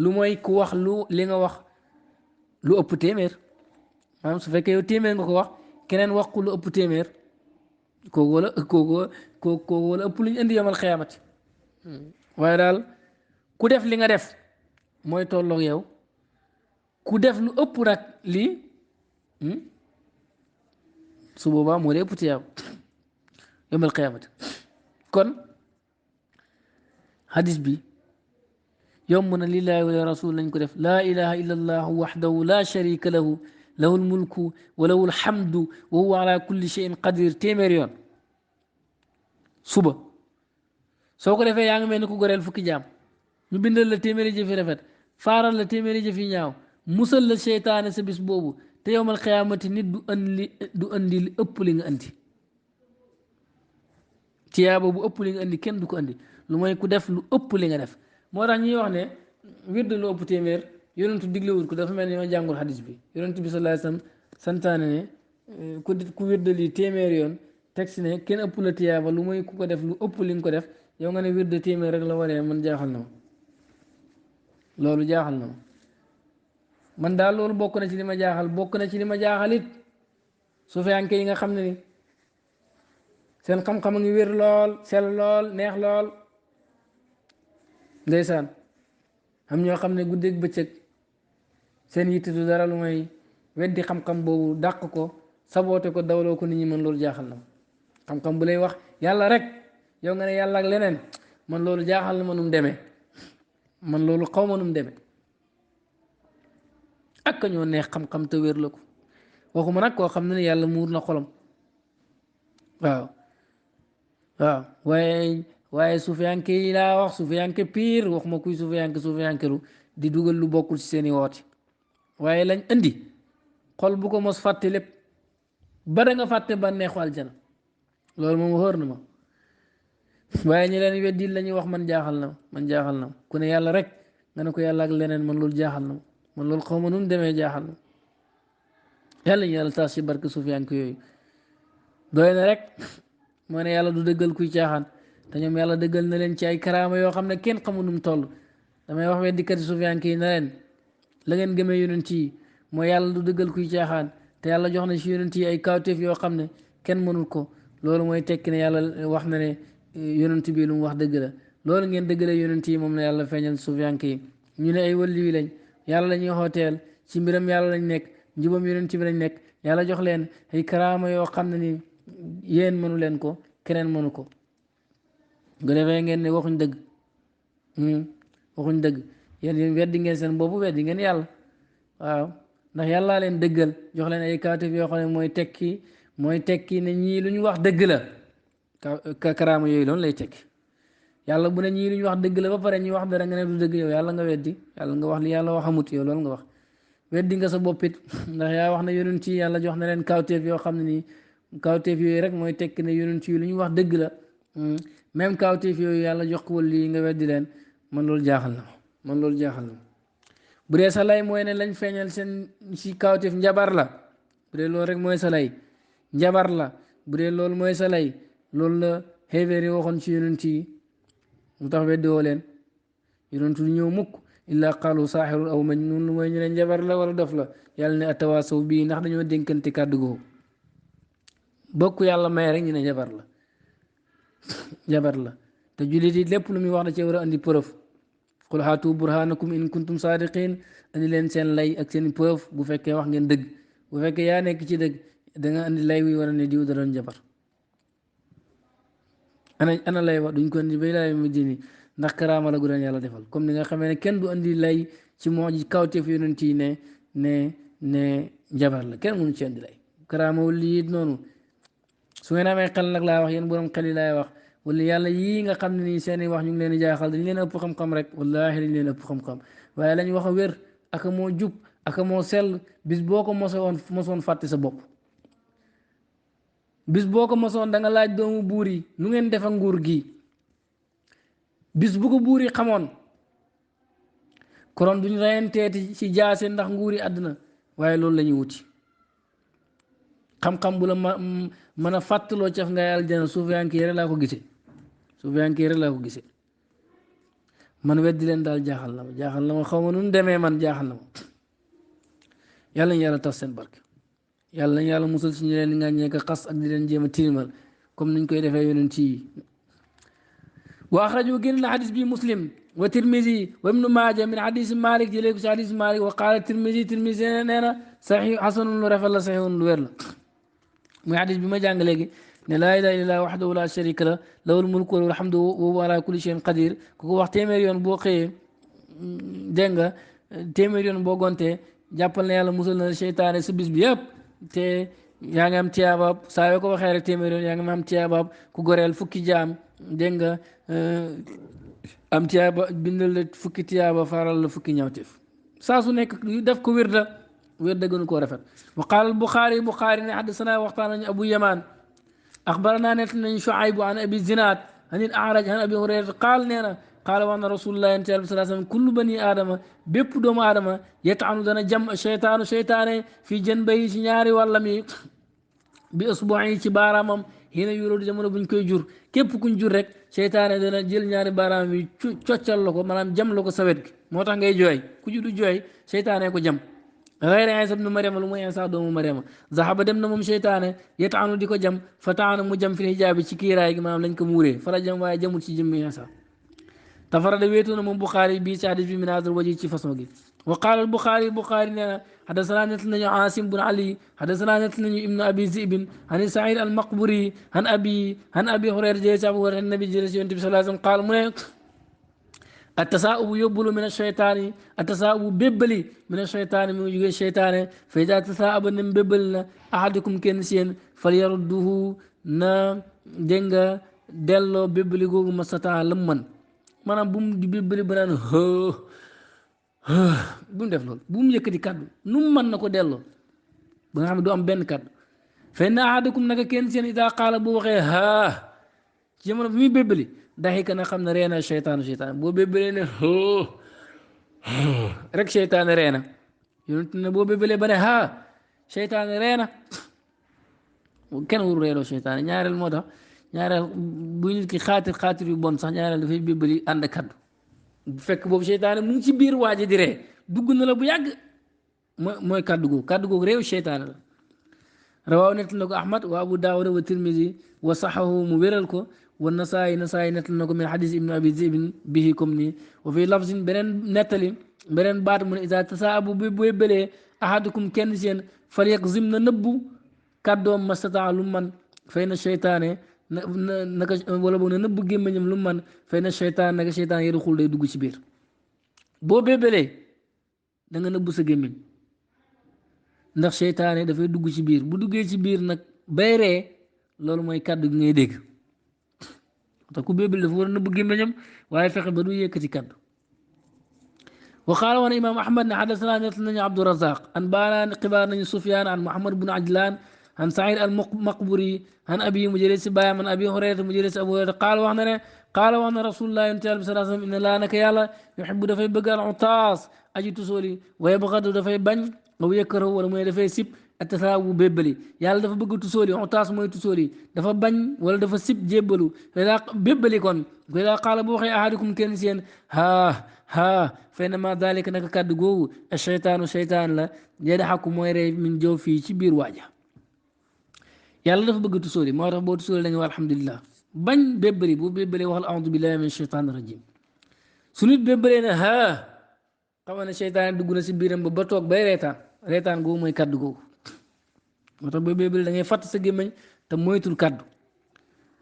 lu mooy ku wax li nga wax lu ëpp téeméer maanaam su fekkee yow téeméer nga ko wax keneen wax ko lu ëpp téeméer kooku wala ëpp lu ñu andi yowmal qiyaamati waaye daal ku def li nga def mooy tolloog yow ku def lu ëpp nag lii su boobaa moo dee ëpp ci yow yowmal qiyaamati kon hadis bi yomb na lillahi wa rasul lañ ko def laa ilaha illa allah waxdahu la sharika lahu lahu lmulku wa lahu lhamdu wa huwa ala kulli cheyin qadir téeméer yoon suba soo ko defee yaa ngi mel ni ku goreel fukki jaam ñu bindal la téeméeri jëf yi rafet faaral la téeméeri jëf yi ñaaw musal la seytaane sa bis boobu te yowmal qiyaamati nit du andi li ëpp li nga andi tiyaaba bu ëpp li nga andi kenn du ko andi lu mooy ku def lu ëpp li nga def moo tax ñuy wax ne wird lu ëpp téeméer yonentu diglewul ko dafa mel ni ma jàngul xadis bi yonentu bi sallallahu alayhi wasallam santaane ne ku wird lii téeméer yoon teg si ne kenn ëpp la tiyaaba lu mooy ku ko def lu ëpp li nga ko def yow nga ne wird téeméer rek la waree man jaaxal na ma loolu jaaxal na ma man daal loolu bokk na ci li ma jaaxal bokk na ci li ma jaaxal it su fekkee yi nga xam ne ni seen xam-xam a ngi wér lool sell lool neex lool ndeysaan am ñoo xam ne guddeeg bëccëg seen yitte du dara lu may weddi xam-xam boobu dàq ko saboote ko dawloo ko nit ñi mën loolu jaaxal na xam-xam bu lay wax yàlla rek yow nga ne yàlla ak leneen man loolu jaaxal na ma nu mu demee man loolu xaw ma nu mu demee ak ka ñoo neex xam-xam te wér la ko waxuma nag koo xam ne yàlla muur na xolam waaw waaw waaye suufiyanke yi laa wax suufiyanke pire waxuma kuy suufiyankeru di dugal lu bokkul ci seeni woote waaye lañ indi xol bu ko mos fàtte lépp ba da nga fàtte ba neexu aljana loolu moom wóor na ma waaye ñi leen weddi la ñuy wax man jaaxal na ma ku ne yàlla rek nga ne ko yàlla ak leneen man loolu jaaxal na ma man loolu xaw ma nu mu demee jaaxal na yàlla ñu yàlla taas ci barke suufiyanke yooyu doy na rek moo ne yàlla du dëggal kuy caaxaan te ñoom yàlla dëggal na leen ci ay karaama yoo xam ne kenn xamul nu mu toll damay wax weddikat yi suufiyanke yi na leen la ngeen gëmee yonent yi mooy yàlla du dëggal kuy caaxaan te yàlla jox na ci yonent yi ay kawteef yoo xam ne kenn mënul ko loolu mooy tekki ne yàlla wax na ne yonent bi lu mu wax dëgg la loolu ngeen dëggalee yonent yi moom la yàlla feeñal suufiyanke yi ñu ne ay wëlli wi lañ yàlla la ñuy xooteel ci mbiram yàlla lañ nekk njubam yonent bi lañ nekk yàlla jox leen ay karaama yoo xam ne ni yéen mënu leen ko keneen mënu ko bu defee ngeen ne waxuñ dëgg waxuñ dëgg yéen weddi ngeen seen boobu weddi ngeen yàlla waaw ndax yàllaa leen dëggal jox leen ay kawteef yoo xam ne mooy tekki ne ñii lu ñu wax dëgg la karaama yooyu loolu lay tekki yàlla bu ne ñii lu ñu wax dëgg la ba pare ñuy wax dara nga ne du dëgg yow yàlla nga weddi yàlla nga wax li yàlla wax amut yow loolu nga wax weddi nga sa boppit ndax yaa wax ne yonent yi yàlla jox na leen kawteef yoo xam ne nii kawteef yooyu rek mooy tekki ne yonent yi lu ñu wax dëgg la même kawteef yooyu yàlla jox ko lii nga weddi leen man loolu jaaxal na bu dee sa lay mooy ne lañ feeñal seen si kawteef njabar la bu dee loolu rek mooy sa lay njabar la bu dee loolu mooy sa lay loolu la xeefeer yi waxoon ci yonent yi mu tax weddi woo leen yonent du ñëw mukk illaa qaalu saaxirun aw majnuun lu mooy ñu ne njabar la wala dof la yàlla ne atawaasaw bii ndax dañoo dénkante kàddu googu bokk yàlla may rek ñu ne njabar la te jullit yi lépp lu muy wax da cee war a andi preuve qul haatu burhanakum in kuntum saadiqin andi leen seen lay ak seen preuve bu fekkee wax ngeen dëgg bu fekkee yaa nekk ci dëgg da nga andi lay wi war a ne diw da doon njabar ana lay wax duñ ko andi bay lay mu dini ndax karaama la gu doon yàlla defal comme ni nga xamee ne kenn du andi lay ci moo ji kawteef yonent yi ne njabar la kenn mënu ci andi lay karaama wul lii noonu su ngeen amee xel nag laa wax yéen borom xel yi laay wax wala yàlla yii nga xam ne nii seeni wax ñu ngi leen di jaaxal dañ leen ëpp xam-xam rek wallaahi dañ leen ëpp xam-xam waaye lañ wax a wér aka moo jub aka moo sell bis boo ko mosoon fàtte sa bopp bis boo ko mosoon da nga laaj doomu buur yi nu ngeen defa nguur gi bis bu ko buur yi xamoon koron duñ reyenteeti ci jaase ndax nguur yi àdduna waaye loolu la ñuy wuti xam-xam bu la mën a fàttaloo caf ngay aljana suufiyanke rek laa ko gisee man weddi leen daal jaaxal na ma xaw ma nu mu demee man jaaxal na ma yàlla ñu yàlla tas seen barke yàlla nañ yàlla musal si ñu leen di ngàññee ko xas ak di leen jéem a tilimal comme niñ koy defee yonent yi wa axraju génn na xadis bi muslim wa tirmisi wa ibnu maaja min xadisi malik jëlee ko si xadis malik wa qaala tirmisi nee na saxi xasanun lu rafet la saxiun lu wér la muy xadis bi ma jàng léegi ne laa ilaha illallah waxdahu la sharika la lahul mulku wa lahul hamdu wa huwa ala kulli shay'in qadir ku ko wax téeméer yoon boo xëyee dégg nga téeméer yoon boo gontee jàppal na yàlla musal na seytaane sa bis bi yëpp te yaa ngi am tiyaabaab saa yoo ko waxee rek téeméer yoon yaa ngi am tiyaabaab ku goreel fukki jaam dégg nga am tiyaaba bindal la fukki tiyaaba faral la fukki ñawteef saa su nekk def ko wérda gënu koo rafet wa qaala al Buxaari ne xaddasana waxtaan nañu Abu Yamaan axbarana net nañ Shuaybu an Abi Zinaad an il Araj an Abi Hurayra qaal nee na qaala wax na rasulullah sallallahu alayhi wa sallam kullu bani aadama bépp doomu aadama yetaanu dana jam seytaane fii janbayhi ci ñaari wàllam yi bi usbu'i ci baaraamam xiina yuróodu jamono buñ koy jur képp kuñ jur rek seytaane dana jël ñaari baaraam yi coccal la ko maanaam jam la ko sawet gi moo tax ngay jooy ku juddu jooy seytaane ko jam gayra Iisa ibnu Maryama lu muy Iisa doomu Maryama zahaba dem na moom seytaane yetaanu di ko jam fa taana mu jam fi hijaabi ci kiiraay gi maanaam lañ ko muuree fala jam waaye jamul ci jëmmi Iisa tafarada wéetoo na moom Buxaari bii ci hadis bi min haadal waji ci façon gi وقال البخاري حدثنا نتلنا عاصم بن علي حدثنا نتلنا ابن ابي ذئب عن سعيد المقبري عن ابي هريره جيس ابو هريره النبي جلس ينتبه صلى الله عليه وسلم قال من التساؤب يبل من الشيطان التساؤب ببلي من الشيطان من يجي الشيطان فاذا تساءب من ببل احدكم كنسين فليرده نا دنگا دلو ببلي غوغ مستا لمن manam bum di bibli banan bu mu def loolu bu mu yëkkati kaddu nu mu mën na ko delloo ba nga xam ne du am benn kaddu fa inna ahadakum naka kenn seen ida qaala bu waxee haa ci jamono bi muy bébbali daxika na xam ne reena seytaan boo bébbalee ne rek seytaan reena yonent ne boo bébbalee ba ne haa seytaan reena kenn wuru reeloo seytaan ñaareel moo tax ñaareel bu nit ki xaatir yu bon sax ñaareel dafay bébbali ànd kaddu bu fekk boobu seytaane mu ngi ci biir waaji di ree dugg na la bu yàgg mooy kàddu googu réew seytaane la rawaaw nettal na ko ahmad wa abu daawuda wa tirmisi wa saxahu mu wéral ko wa nasaayi nettal na ko min xadis ibnu abi zibin bihi comme nii wa fi lafzin beneen baat mu ne isa tasaabu bu bébbalee ahadukum kenn seen fal yakzim na nëbbu kàddoom mastataa lu man fay na seytaane naka wala boog na nëbb gémmiñam lu man fay na seytaan naka seytaan yëru xul day dugg ci biir boo bébélee da nga nëbb sa gémmiñ ndax seytaane dafay dugg ci biir bu duggee ci biir nag bay ree loolu mooy kàddu gi ngay dégg tax ku bébél dafa war a nëbb gémmiñam waaye fexe ba du yëkkati kàddu wa qaala woon imaam ahmad ne xadasana net nañu abdurazaq an baana xibaar nañu sufyaan an muhammad bun ajlaan عن سعيد المقبري عن ابي مجلس بايا من ابي هريره مجلس ابو هريره قال وانا رسول الله صلى الله عليه وسلم ان لا نك يالا يحب دفاي بغال عطاس اجي تسولي ويبغض دفاي بن او يكره ولا موي دفاي سيب التثاوب بيبلي يالا دفا بغ تسولي عطاس موي تسولي دفا بن ولا دفا سيب جيبلو فلا بيبلي كون ولا قال بو خي احدكم كنسين ها فانما ذلك نك كاد غو الشيطان لا يضحك موي ري من جو في ci bir waja yàlla dafa bëgg tusóori moo tax boo tusóori da nga wax alhamdulilah bañ bébbali bu bébbalee waxal audu billahi min shaytan rajim su nit bébbalee ne haa xamal ne seytaan dugg na si biiram ba toog bay reetaan googu mooy kaddu googu moo tax boo bébbalee da ngay fàtt sa gémmañ te moytul kaddu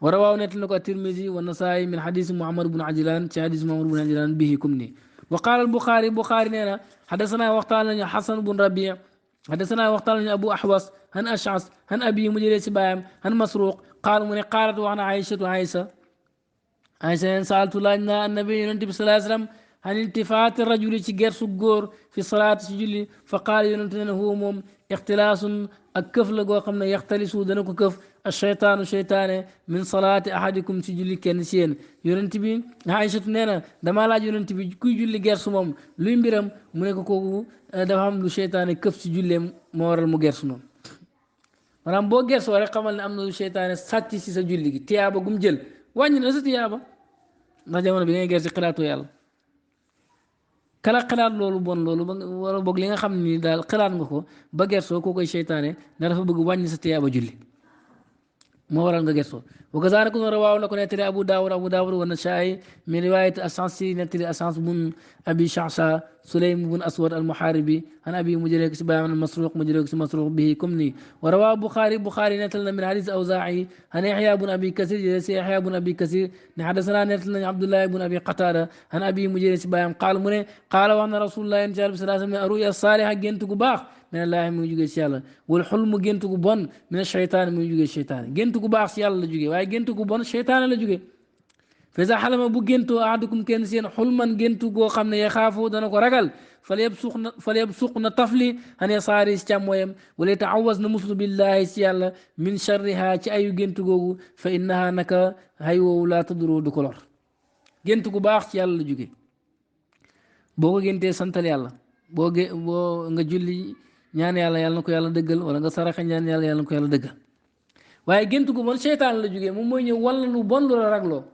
war a waaw nettal na ko at-Tirmisi wa Nasaa'i min xadisi Muhammad bun Ajlan ci xadisi Muhammad bun Ajlan bihi kum ni wa qaala al-Buxaari nee na xadasanaa waxtaan nañu Xasan bun Rabi حدثنا وقال أبو أحوص هن أشعث هن أبي مجلس بايم هن مسروق قال من قالت وأنا عائشة سألت لنا النبي صلى الله عليه وسلم عن التفات الرجل تجر سجور في صلاة سجل فقال ينتن هو موم اختلاس الكف لقوا قمنا يختلس دنك كف الشيطان من صلاة أحدكم سجل كنسين ينتبه عائشة نينا دما لا ينتبه كي جل جر سموم لين برم منك كوكو dafa am lu seytaane këf ci julleem moo waral mu gersu noonu maanaam boo gersoo rek xamal ne am na lu seytaane sàcc ci sa julli gi tiyaaba gum jël wàññi na sa tiyaaba ndax jamono bi ngay gersi xalaatoo yàlla kala xalaat loolu bon loolu ba wala boog li nga xam ni daal xalaat nga ko ba gersoo koo koy seytaane ndax dafa bëgg wàññi sa tiyaaba julli moo waral nga gersoo وكذلك رواه لكم نتري أبو داود والنسائي من رواية أسانسي نتري أسانس بن أبي شعصة سليم بن أسود المحاربي عن أبي مجريك سبايا من المسروق مجريك مسروق به كمني ورواه بخاري نتلنا من حديث أوزاعي عن يحيى بن أبي كثير جلسي يحيى بن أبي كثير حدثنا نتلنا عبد الله بن أبي قتادة عن أبي مجريك سبايا قال وأن رسول الله صلى الله عليه وسلم الرؤيا الصالحة جنتك باخ من الله من يجي سيالا والحلم جنتك بون من الشيطان من يجي الشيطان جنتك باخ سيالا جوجي واي جنتك بون الشيطان لا جوجي فإذا حلم بو جنتو أحدكم كن سين حلما جنتو جو خمنا يخافو دانكو رجل فليبسقنا طفلي أن يصاري استمويم وليتعوذ نمسل بالله سيالا من شرها تأيو جنتو جو فإنها نكا هيو لا تدرو دكولور جنتو جو باخ سيالا جوجي بوغو جنتي سنتال يالا بو nga julli ñaan yàlla na ko yàlla dëggal wala nga saraxa ñaan yàlla na ko yàlla dëggal waaye gént gu bon seytaan la jógee moom mooy ñëw wala lu bon lu la ragloo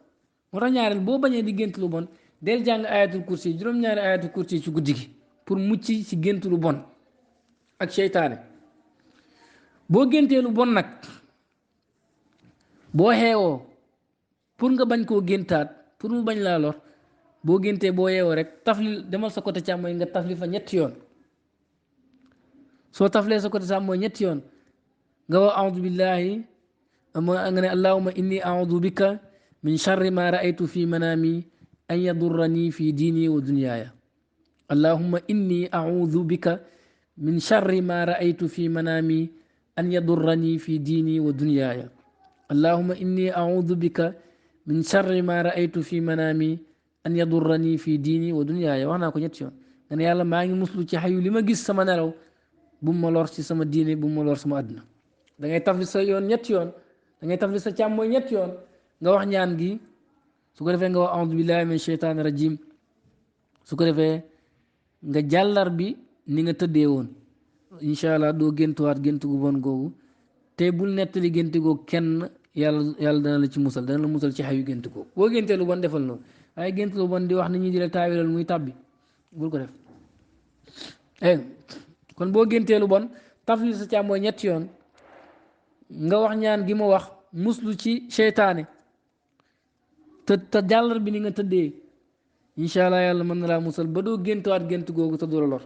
moo tax ñaareel boo bañee di gént lu bon del jàng ayatul kursi juróom-ñaari ayatul kursi ci guddi gi pour mucc ci gént lu bon ak seytaane boo géntee lu bon nag boo xeewoo pour nga bañ koo géntaat pour mu bañ laa lor boo géntee boo yeewoo rek tafli demal sa côté càmmooñ nga tafli fa ñetti yoon soo taflee sa côté càmmooñ ñetti yoon nga wax audu billahi nga ne allahuma inni audu bika min charri ma raaytu fi manami an yadurrani fi diini wa dunyaaya allahuma inni audu bika min charri ma raaytu fi manami an yadurrani fi diini wa dunyaaya allahuma inni audu bika min charri ma raaytu fi manami an yadurrani fi diini wa dunyaaya wax naa ko ñetti yoon nga ne yàlla maa ngi muslu ci xayu li ma gis sama nelaw bu ma lor ci sama diine bu ma lor sama àdduna da ngay tafli sa yoon ñetti yoon da ngay tafli sa càmmooñ ñetti yoon nga wax ñaan gi su ko defee nga wax audu billahi min sheytaani rajim su ko defee nga jàllar bi ni nga tëddee woon incha allah doo géntuwaat gént gu bon googu te bul nettali gént googu kenn yàlla dana la ci musal dana la musal ci xayu gént googu boo géntee lu bon defal noonu waaye gént lu bon di wax nit ñi di la taawilal muy tàbbi bul ko def kon boo géntee lu bon tafli sa càmmooñ ñetti yoon nga wax ñaan gi ma wax muslu ci seytaane te jàllar bi ni nga tëddee incha allah yàlla mën na laa musal ba doo géntuwaat gént googu te du la lor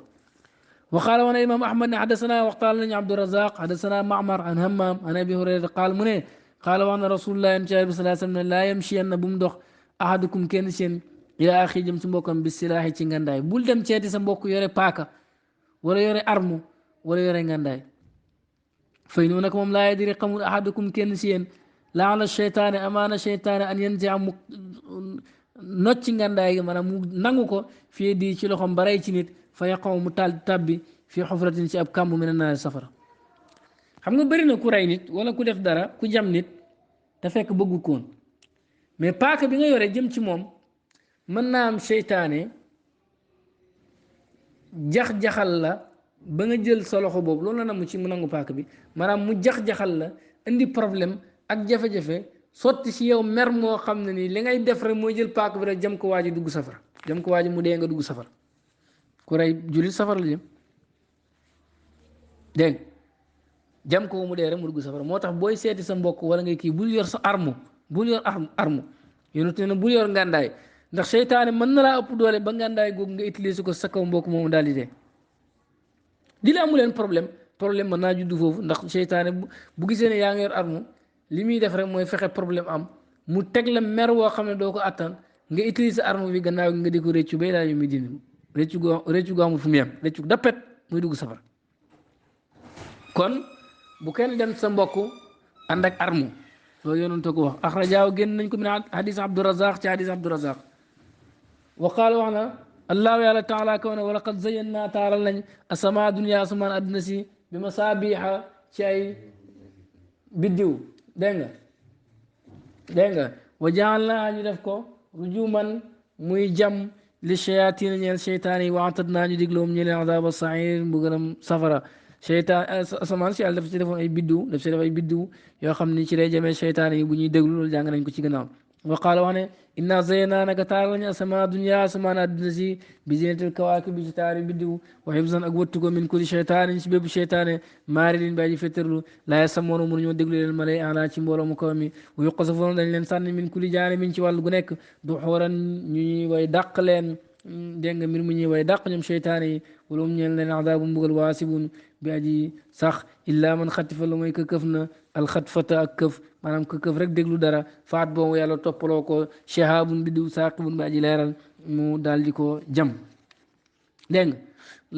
وقال وانا امام احمد حدثنا وقال لنا عبد الرزاق حدثنا معمر عن همام عن ابي هريره قال منه قال وانا رسول الله صلى الله عليه وسلم لا يمشي ان بمدخ احدكم كين سين الى اخي جم سمبوكم بالسلاح تي غانداي بول دم تيتي سا مبوك يوري باكا ولا يوري ارمو ولا يوري غانداي فإنك مم لا يدري قوم احدكم كين سين لعن الشيطان امان الشيطان ان ينزع نوتي غانداي مانام نانغوكو في دي ci loxom baray ci nit fa yaqaw mu taal tabbi fii xufratin ci ab kàmb mi ne naa safara xam nga bëri na ku rey nit wala ku def dara ku jam nit te fekk bëggu koon mais paaka bi nga yore jëm ci moom mën naa am seytaane jax-jaxal la ba nga jël sa loxo boobu loolu la na mu ci mu nangu paaka bi maanaam mu jax-jaxal la indi problème ak jafe-jafe sotti si yow mer moo xam ne nii li ngay def rek mooy jël paaka bi rek jëm ko waaji dugg safara jëm ko waaji mu dee nga dugg safara ku rey jullit safara la jëm dégg jam ko mu dee rek mu dugg safara moo tax booy seeti sa mbokk wala ngay kii bul yor sa arme bul yor arme yonent ne bul yor ngàndaay ndax seytaane mën na laa ëpp doole ba ngàndaay googu nga utiliser ko sa kaw mbokk moomu daal di dee di la amu leen problème mën naa juddu foofu ndax seytaane bu gisee ne yaa ngi yor arme li muy def rek mooy fexe problème am mu teg la mer woo xam ne doo ko attan nga utiliser arme bi gannaaw gi nga di ko réccu bay daal yu muy dindi réccu gu amul fu mu yem réccu dappet muy dugg safara kon bu kenn dem sa mbokk ànd ak armu loolu yonent ko wax axrajaaw génn nañ ko min hadis abdurazaq ci hadis abdurazaq wa qaal wax na allahu yàlla taala kaw ne wa laqad zayyannaa taaral nañ asama dunya asamaan adduna si bi masaabiha ci ay biddiw dégg nga wa jaal naa ñu def ko rujuman muy jam li shayatin ñeel seytaan yi waatad naa ñu digloom ñu leen adaaba sair mbugalam safara seytaan asamaan si yàlla daf ci defoon ay biddiw daf ci def ay biddiw yoo xam ni ci lay jamee seytaan yi bu ñuy déglu loolu jàng nañ ko ci gannaaw wa qaala wax ne inna zayyana naka taar lañu asamaan dunya asamaan àdduna si bi zinatil kawaakib bi ci taari biddiw wa hifzan ak wattu ko min kulli seytaanin ci bépp seytaane maaridin bàyyi féttarlu laa yasamoon mënuñoo déglu leen malay ala ci mbooloo mu kaw mi wa yuqasafoon dañ leen sànni min kulli jaanibin ci wàllu gu nekk du xooran ñuy way dàq leen dégg nga mbir mu ñuy way dàq ñoom seytaane yi wala mu ñeel leen adaabu mbugal waasibun bi aji sax illa man xatifa la mooy ka këf na alxatfata ak këf maanaam ka këf rek déglu dara faat boobu yàlla toppaloo ko shahabun biddiw saaqibun bi aji leeral mu daal di ko jam dégg nga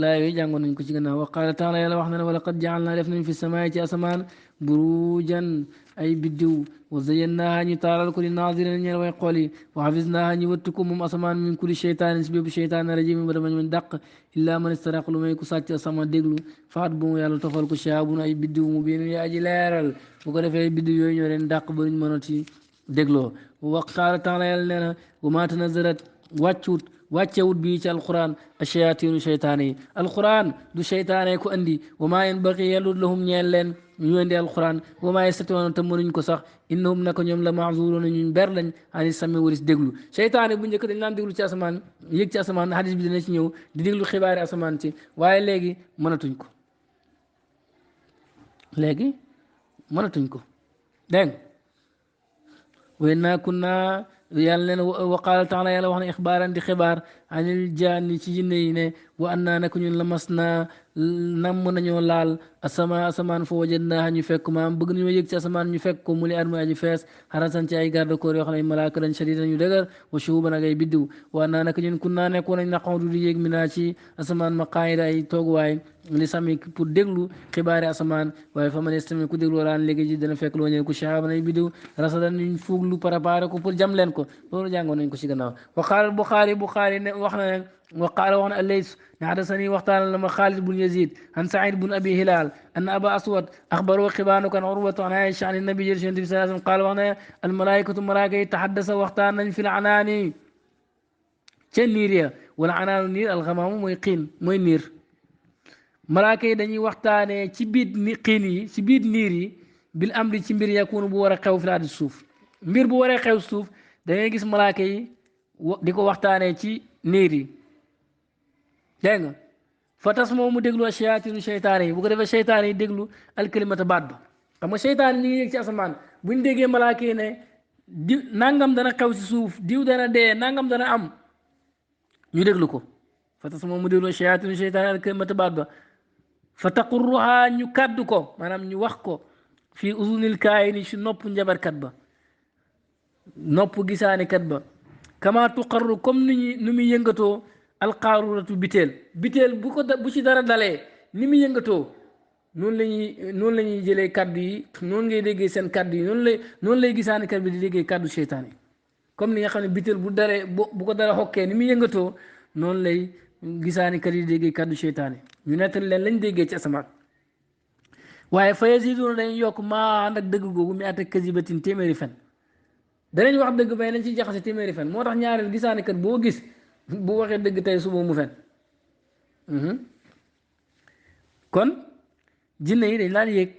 laa yooyu jàngoon nañ ko ci gannaaw wa qaala taala yàlla wax na ne wala qad jaal naa def nañ fi samaay ci asamaan burujan ay biddiw wa zayyannaaha ñu taaral ko li naazirina ñeel way xool yi wa xafisnaaha ñu wattu ko moom asamaan min kulli cheytaanin si bépp cheytaan rajim ba dama ñu dàq illaa man istaraq lu may ku sàcc asamaan déglu faat bu mu yàlla tofal ko shaabun ay biddiw mu biinu yaa ji leeral bu ko defee biddiw yooyu ñoo leen dàq ba ñu mën a ci dégloo wa qaala taala yàlla nee na wa maa tanazalat wàccewut bii ci alquran ashayatinu cheytaane yi alquran du cheytaane ko andi wa maa yanbaqi yellut lahum ñeel leen ñu indi alquran wa maa yastatiwoon te mënuñ ko sax innahum naka ñoom la maazuroona ñuñ ber lañ ani sami waris déglu cheytaane bu njëkk dañ naan déglu ci asamaan yëg ci asamaan hadis bi dina ci ñëw di déglu xibaari asamaan ci waaye léegi mënatuñ ko dégg nga wa innaa kunnaa يالنا وقال تعالى يالا واخنا اخبارا دي خبار عن الجان ci jinne yi ne wa anna nak ñun lamasna nam nañu laal asama asamaan fo wajadna ñu fekk maam bëgg ñu yëg ci asamaan ñu fekk ko mu li arma aji fees harasan ci ay garde corps yoo xam ne malaaka lañ shadidan ñu dëgër wa shuhuban ak ay biddiw wa anna nak ñun kunna nekkoon nañ naqawdu di yéeg mina ci asamaan maqaayida ay tooguwaay li sami pour déglu xibaari asamaan waaye fa man istami ku déglu laan léegi ji dana fekk loo ñeen ku shahaban ay biddiw rasadan ñu fuuglu préparé ko pour jam leen ko loolu jàngoon nañ ko ci gannaaw wa qaala Buxaari ne wax na ne وقال وانا الليث حدثني وقتان لما خالد بن يزيد عن سعيد بن ابي هلال ان ابا اسود اخبره خبان كان عروه عن عائشه عن النبي صلى الله عليه وسلم قال وانا الملائكه ملائكه تحدث وقتان في العنان تنيريا والعنان نير الغمام موي موي نير ملائكه داني وقتانه ci bit ni xiin yi ci bit niir yi bil amri ci mbir yakunu bu wara xew fi la suuf mbir bu wara xew suuf da ngay gis malaaka yi diko waxtaane ci niir yi dégg nga fa tas moom mu déglu shayaatinu seytaane yi bu ko defee seytaane yi déglu alkalimata baat ba xam nga seytaane ñi ngi yëg ci asamaan buñ déggee malaaka yi ne diw nangam dana xew si suuf diw dana dee nangam dana am ñu déglu ko fa tas moom mu déglu shayaatinu seytaane alkalimata baat ba fa taqurruha ñu kaddu ko maanaam ñu wax ko fii uzunil kaayini si nopp njabarkat ba nopp gisaanikat ba kama tuqarru comme ni muy yëngatoo alqaaruratu biteel bu ci dara dalee ni mu yëngatoo noonu la ñuy jëlee kaddu yi noonu ngay déggee seen kaddu yi noonu lay gisaani kat bi di déggee kaddu seytaan yi comme ni nga xam ne biteel bu daree bu ko dara xokkee ni mu yëngatoo noonu lay gisaani kat yi di déggee kaddu seytaan yi ñu nettali leen lañ déggee ci asamaan waaye fa yaziduuna dañuy yokk maa ànd ak dëgg googu mi àtt ak kasibatin téeméeri fen danañ wax dëgg bay nañ ci jaxase téeméeri fen moo tax ñaareel gisaani kat boo gis bu waxee dëgg tey suba mu fen kon jinne yi dañ laan yéeg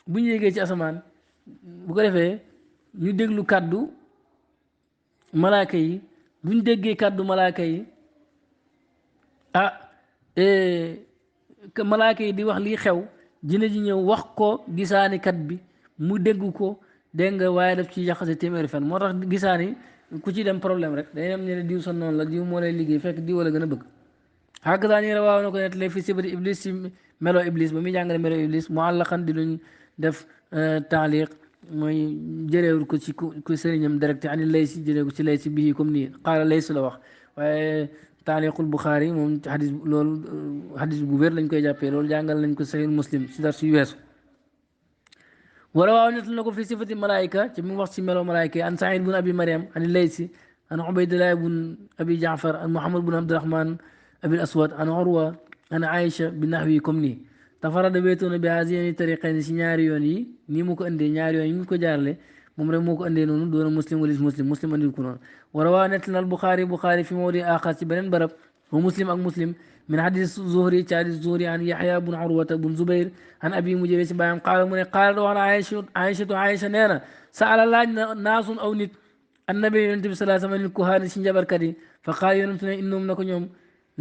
bu ñu yéegee ci asamaan bu ko defee ñu déglu kàddu malaaka yi bu ñu déggee kàddu malaaka yi malaaka yi di wax lii xew jinne ji ñëw wax ko gisaani kat bi mu dégg ko dégg nga waaye daf ci jaxase téeméeri fen moo tax gisaani ku ci dem problème rek day dem ñu ne diw sa noonu la diw moo lay liggéey fekk diw la gën a bëgg xàgg daa nii waaw na ko nettali fi sibati iblis ci melo iblis ba muy jàngale melo iblis mu àllaqan di luñ def taaliq mooy jëreewul ko ci ku sëriñam direct ani lay si jëlee ko ci lay si bii comme nii xaala lay si la wax waaye taaliqul Buxaari moom xadis loolu xadis bu wér lañ koy jàppee loolu jàngal nañ ko Sahih Muslim si dar suy weesu wala waaw nettal na ko fi sifati malaayika ci mu wax ci melo malaayika an Saïd bun abi Mariam an laysi an Ubaydillah bun abi Jaafar an Muhammad bun Abdurahman abi aswad an Urwa an Aïcha bi naxwi comme nii tafarada wéetoona bi haaziyani tariqayni si ñaari yoon yi nii mu ko indee ñaari yoon yi mu ko jaarale moom rek moo ko indee noonu doona muslim walis muslim andil ko noonu wala waaw nettal na Buxaari fi mawdi aaxar ci beneen barab wa muslim ak muslim من حديث الزهري تعالى الزهري عن يحيى بن عروة بن زبير عن أبي مجيب بايم قال من قال وانا عائشة نينا سأل الله ناس أو نت النبي ينتبه صلى الله عليه وسلم الكهان سنجبر كدي فقال ينتبه إنهم نكون يوم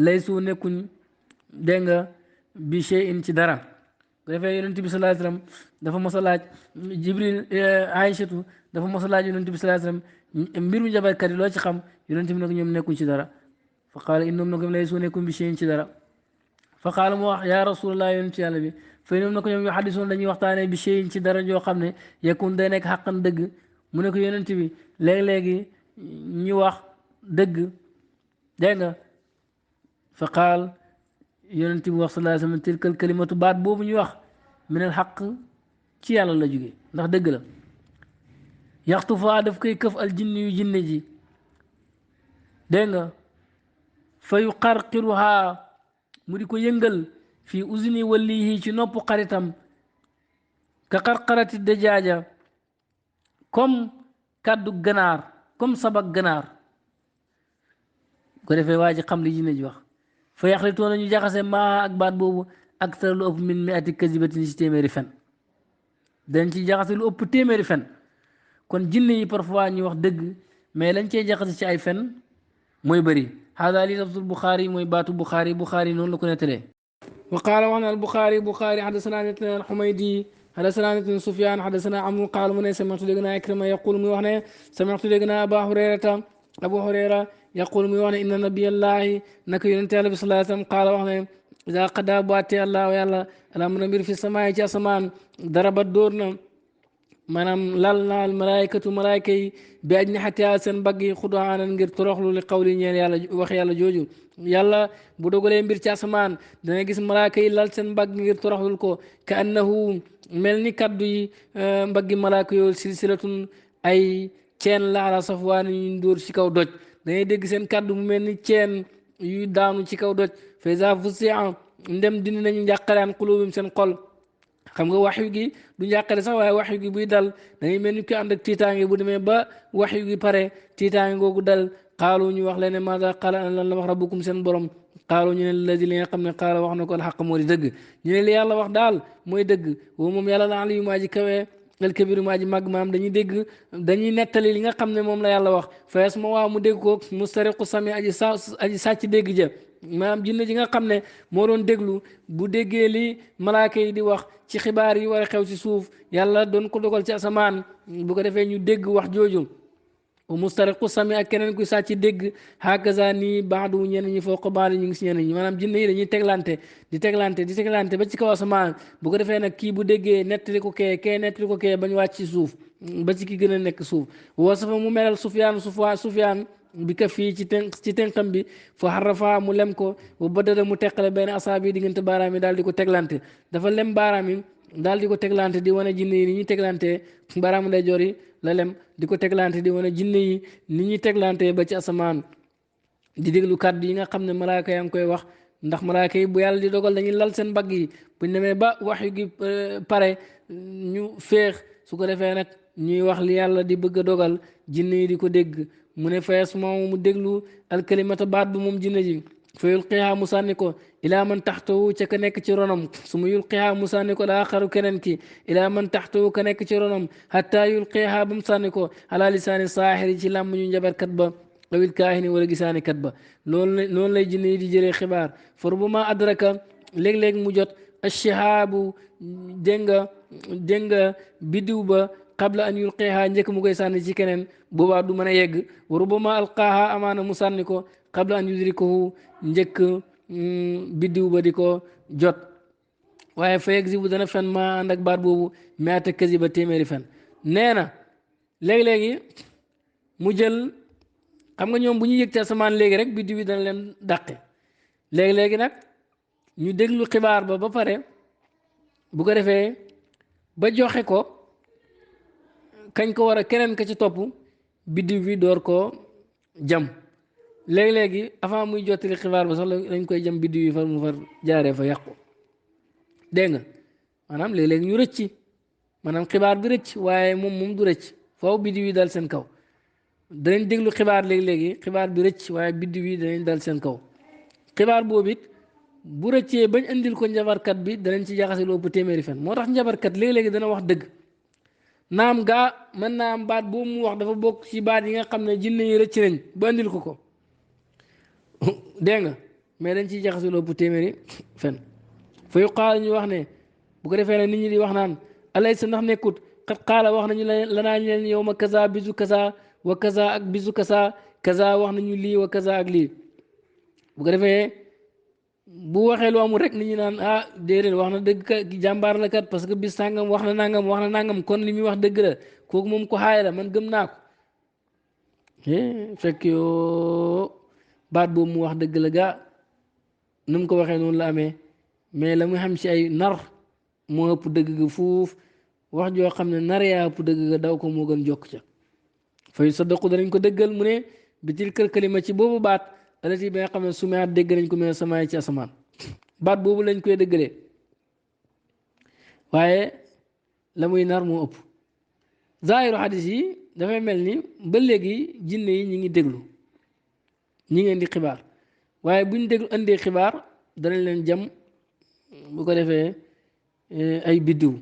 ليسوا نكون دنگا بشيء تدرا دفع ينتبه صلى الله عليه وسلم دفع مصلاة جبريل عائشة دفع مصلاة ينتبه صلى الله عليه وسلم مبيرو جبر كدي لو تخم ينتبه نكون يوم نكون تدرا فقال إنهم نكم ليسوا نكم بشيء تدرا فقال موح يا رسول الله ينتبه على بي فإنهم نكم يوم يحدثون دني وقتاني بشيء تدرا جو خمني يكون دينك حقا دق منكم ينتبه léegi ñu wax dëgg dégg nga fa qaal yonent bi wax sallallahu alayhi wa sallam tilkal kalimatu baat boobu ñu wax minal xaq ci yàlla la jóge ndax dëgg la yaxtu faa daf koy këf al jinni yu jinne ji dégg nga fa yu qarqiruhaa mu di ko yëngal fii usni walihi ci nopp xaritam ka qarqarati dajaaja comme kàddu ganaar comme sabak ganaar ko defee waa ji xam li jinne ji wax fa yaxlitoo na ñu jaxase maa ak baat boobu ak tara lu ëpp min mi ati kasibatin ci téeméeri fen dañ ci jaxase lu ëpp téeméeri fen kon jinne yi parfois ñu wax dëgg mais lañ cee jaxase ci ay fen mooy bëri hada li lafzul Buxaari mooy baatu Buxaari noonu la ko nettalee wa qaala wax na al Buxaari xaddasanaa nettali al Xumaydi حدثنا سفيان حدثنا عمرو قال من سمعت لنا إكرمة يقول من وحنا سمعت لنا أبو هريرة يقول من وحنا إن نبي الله نك ينتهي عليه صلى الله عليه وسلم قال وحنا إذا قضى باتي الله ويلا الأمر نبير في السماء جاء سمان ضربت دورنا maanaam lal naal malaykatu malayka yi bi ajnihatihaa seen mbagg yi xudaanan ngir toroxlu li qawli ñeel yàlla wax yàlla jooju yàlla bu dogalee mbir ci asamaan dana gis malayka yi lal seen mbagg ngir toroxlul ko ka annahu mel ni kaddu yi mbaggi malayka yooyu silsilatun ay ceen la ala safwaan ñu dóor ci kaw doj dangay dégg seen kaddu mu mel ni ceen yu daanu ci kaw doj fa iza fuzi'a ndem dindi nañu njàqaraan qulubim seen xol xam nga waxyu gi du njàqare sax waaye waxyu gi buy dal dañuy mel ni ko ànd ak tiitaange bu demee ba waxyu gi pare tiitaange googu dal xaalu ñu wax leen ne maada qaala ana lan la wax rabbukum seen borom xaalu ñu ne ladi li nga xam ne xaala wax na ko alxaq moo di dëgg ñu ne li yàlla wax daal mooy dëgg woo moom yàlla la aliyu maa ji kawee alkabiru maa ji màgg maam dañuy dégg dañuy nettali li nga xam ne moom la yàlla wax fees ma waaw mu dégg ko mustariqu sami aji sàcc dégg ja maanaam jinne ji nga xam ne moo doon déglu bu déggee li malaaka yi di wax ci xibaar yi war a xew ci suuf yàlla doon ko dogal ci asamaan bu ko defee ñu dégg wax jooju mustariqu sami ak keneen kuy sàcc dégg hakaza nii baadu ñenn ñi foo ko baali ñu ngi si ñenn ñi maanaam jinne yi dañuy teglante ba ci kaw asamaan bu ko defee nag kii bu déggee nettali ko kee nettali ko kee bañ wàcc ci suuf ba ci ki gën a nekk suuf wasafa mu melal sufyaan bi ka fii ci tënkam bi fa xarrafa mu lem ko ba badada mu teqale benn asaabi diggante baaraam yi daal di ko teglante dafa lem baaraam yi daal di ko teglante di wane jinne yi ni ñuy teglante baaraamu ndeyjoor yi la lem di ko teglante di wane jinne yi ni ñuy teglante ba ci asamaan di déglu kàddu yi nga xam ne malaaka yaa ngi koy wax ndax malaaka yi bu yàlla di dogal dañuy lal seen mbagg yi buñ demee ba wax yu gi pare ñu féex su ko defee nag ñuy wax li yàlla di bëgg a dogal jinne yi di ko dégg mu ne fayas moom mu déglu alkalimata baat bi moom jinne ji fa yulqiha mu sànni ko ilaa man taxtawu ca ka nekk ci ronam su ma yulqiha mu sànni ko daa xaru keneen ki ilaa man taxtawu ka nekk ci ronam hatta yulqiha ba mu sànni ko ala lisaani saaxiri ci làmm ñu njabarkat ba awil kaahini wala gisaani kat ba loolu lay jinne yi di jëlee xibaar for bu ma adraka léeg-léeg mu jot ashihaabu dégg nga biddiw ba qabla an yulqiha njëkk mu koy sànni ci keneen boobaa du mën a yegg wa rubama alqaaha amaana mu sànni ko qabla an yudrikahu njëkk biddiw ba di ko jot waaye fa yegg si bu dana fen ma ànd ak baat boobu meata kasi ba téeméeri fen nee na léegi-léegi mu jël xam nga ñoom bu ñu yëg ci asamaan léegi rek biddiw bi dana leen dàqe léegi-léegi nag ñu déglu xibaar ba pare bu ko defee ba joxe ko kañ ko war a keneen ka ci topp biddiw bi door koo jam léegi-léegi avant muy jottali xibaar ba sax lañ koy jam biddiw yi far mu far jaaree fa yàqu dégg nga maanaam léegi-léegi ñu rëcc maanaam xibaar bi rëcc waaye moom du rëcc foofu biddiw yi dal seen kaw danañ déglu xibaar léegi-léegi xibaar bi rëcc waaye biddiw yi danañ dal seen kaw xibaar boobu it bu rëccee bañ andil ko njabarkat bi danañ ci jaxase lu ëpp téeméeri fen moo tax njabarkat léegi-léegi dana wax dëgg naam gaa mën naa am baat boobu mu wax dafa bokk ci baat yi nga xam ne jinne yi rëcc nañ ba andil ko dégg nga mais dañ ciy jaxase lu ëpp téeméeri fen fa yuqaal ñu wax ne bu ko defee ne nit ñi di wax naan alaysa ndax nekkut xat xaala wax nañu lanaa ñu leen yow ma kaza bisu kaza wa kaza ak bisu kaza wax nañu lii wa kaza ak lii bu ko defee bu waxee lu amul rek nit ñi naan ah déedéet wax na dëgg kat jàmbaar la kat parce que bis sàngam wax na nangam kon li muy wax dëgg la kooku moom ko xaay la man gëm naa ko fekk yoo baat boobu mu wax dëgg la gaa nu mu ko waxee noonu la amee mais la mu xam ci ay nar moo ëpp dëgg ga fuuf wax joo xam ne nar yaa ëpp dëgg ga daw ko moo gën jokk ca fay sadaqu danañ ko dëggal mu ne bitil kër kalima ci boobu baat alati bi nga xam ne su ma dégg nañ ko mel samaay ci asamaan baat boobu lañ koy dëggalee waaye la muy nar moo ëpp zaahiru xadis yi dafay mel ni ba léegi jinne yi ñi ngi déglu ñi ngeen di xibaar waaye buñ déglu indee xibaar danañ leen jam bu ko defee ay biddiw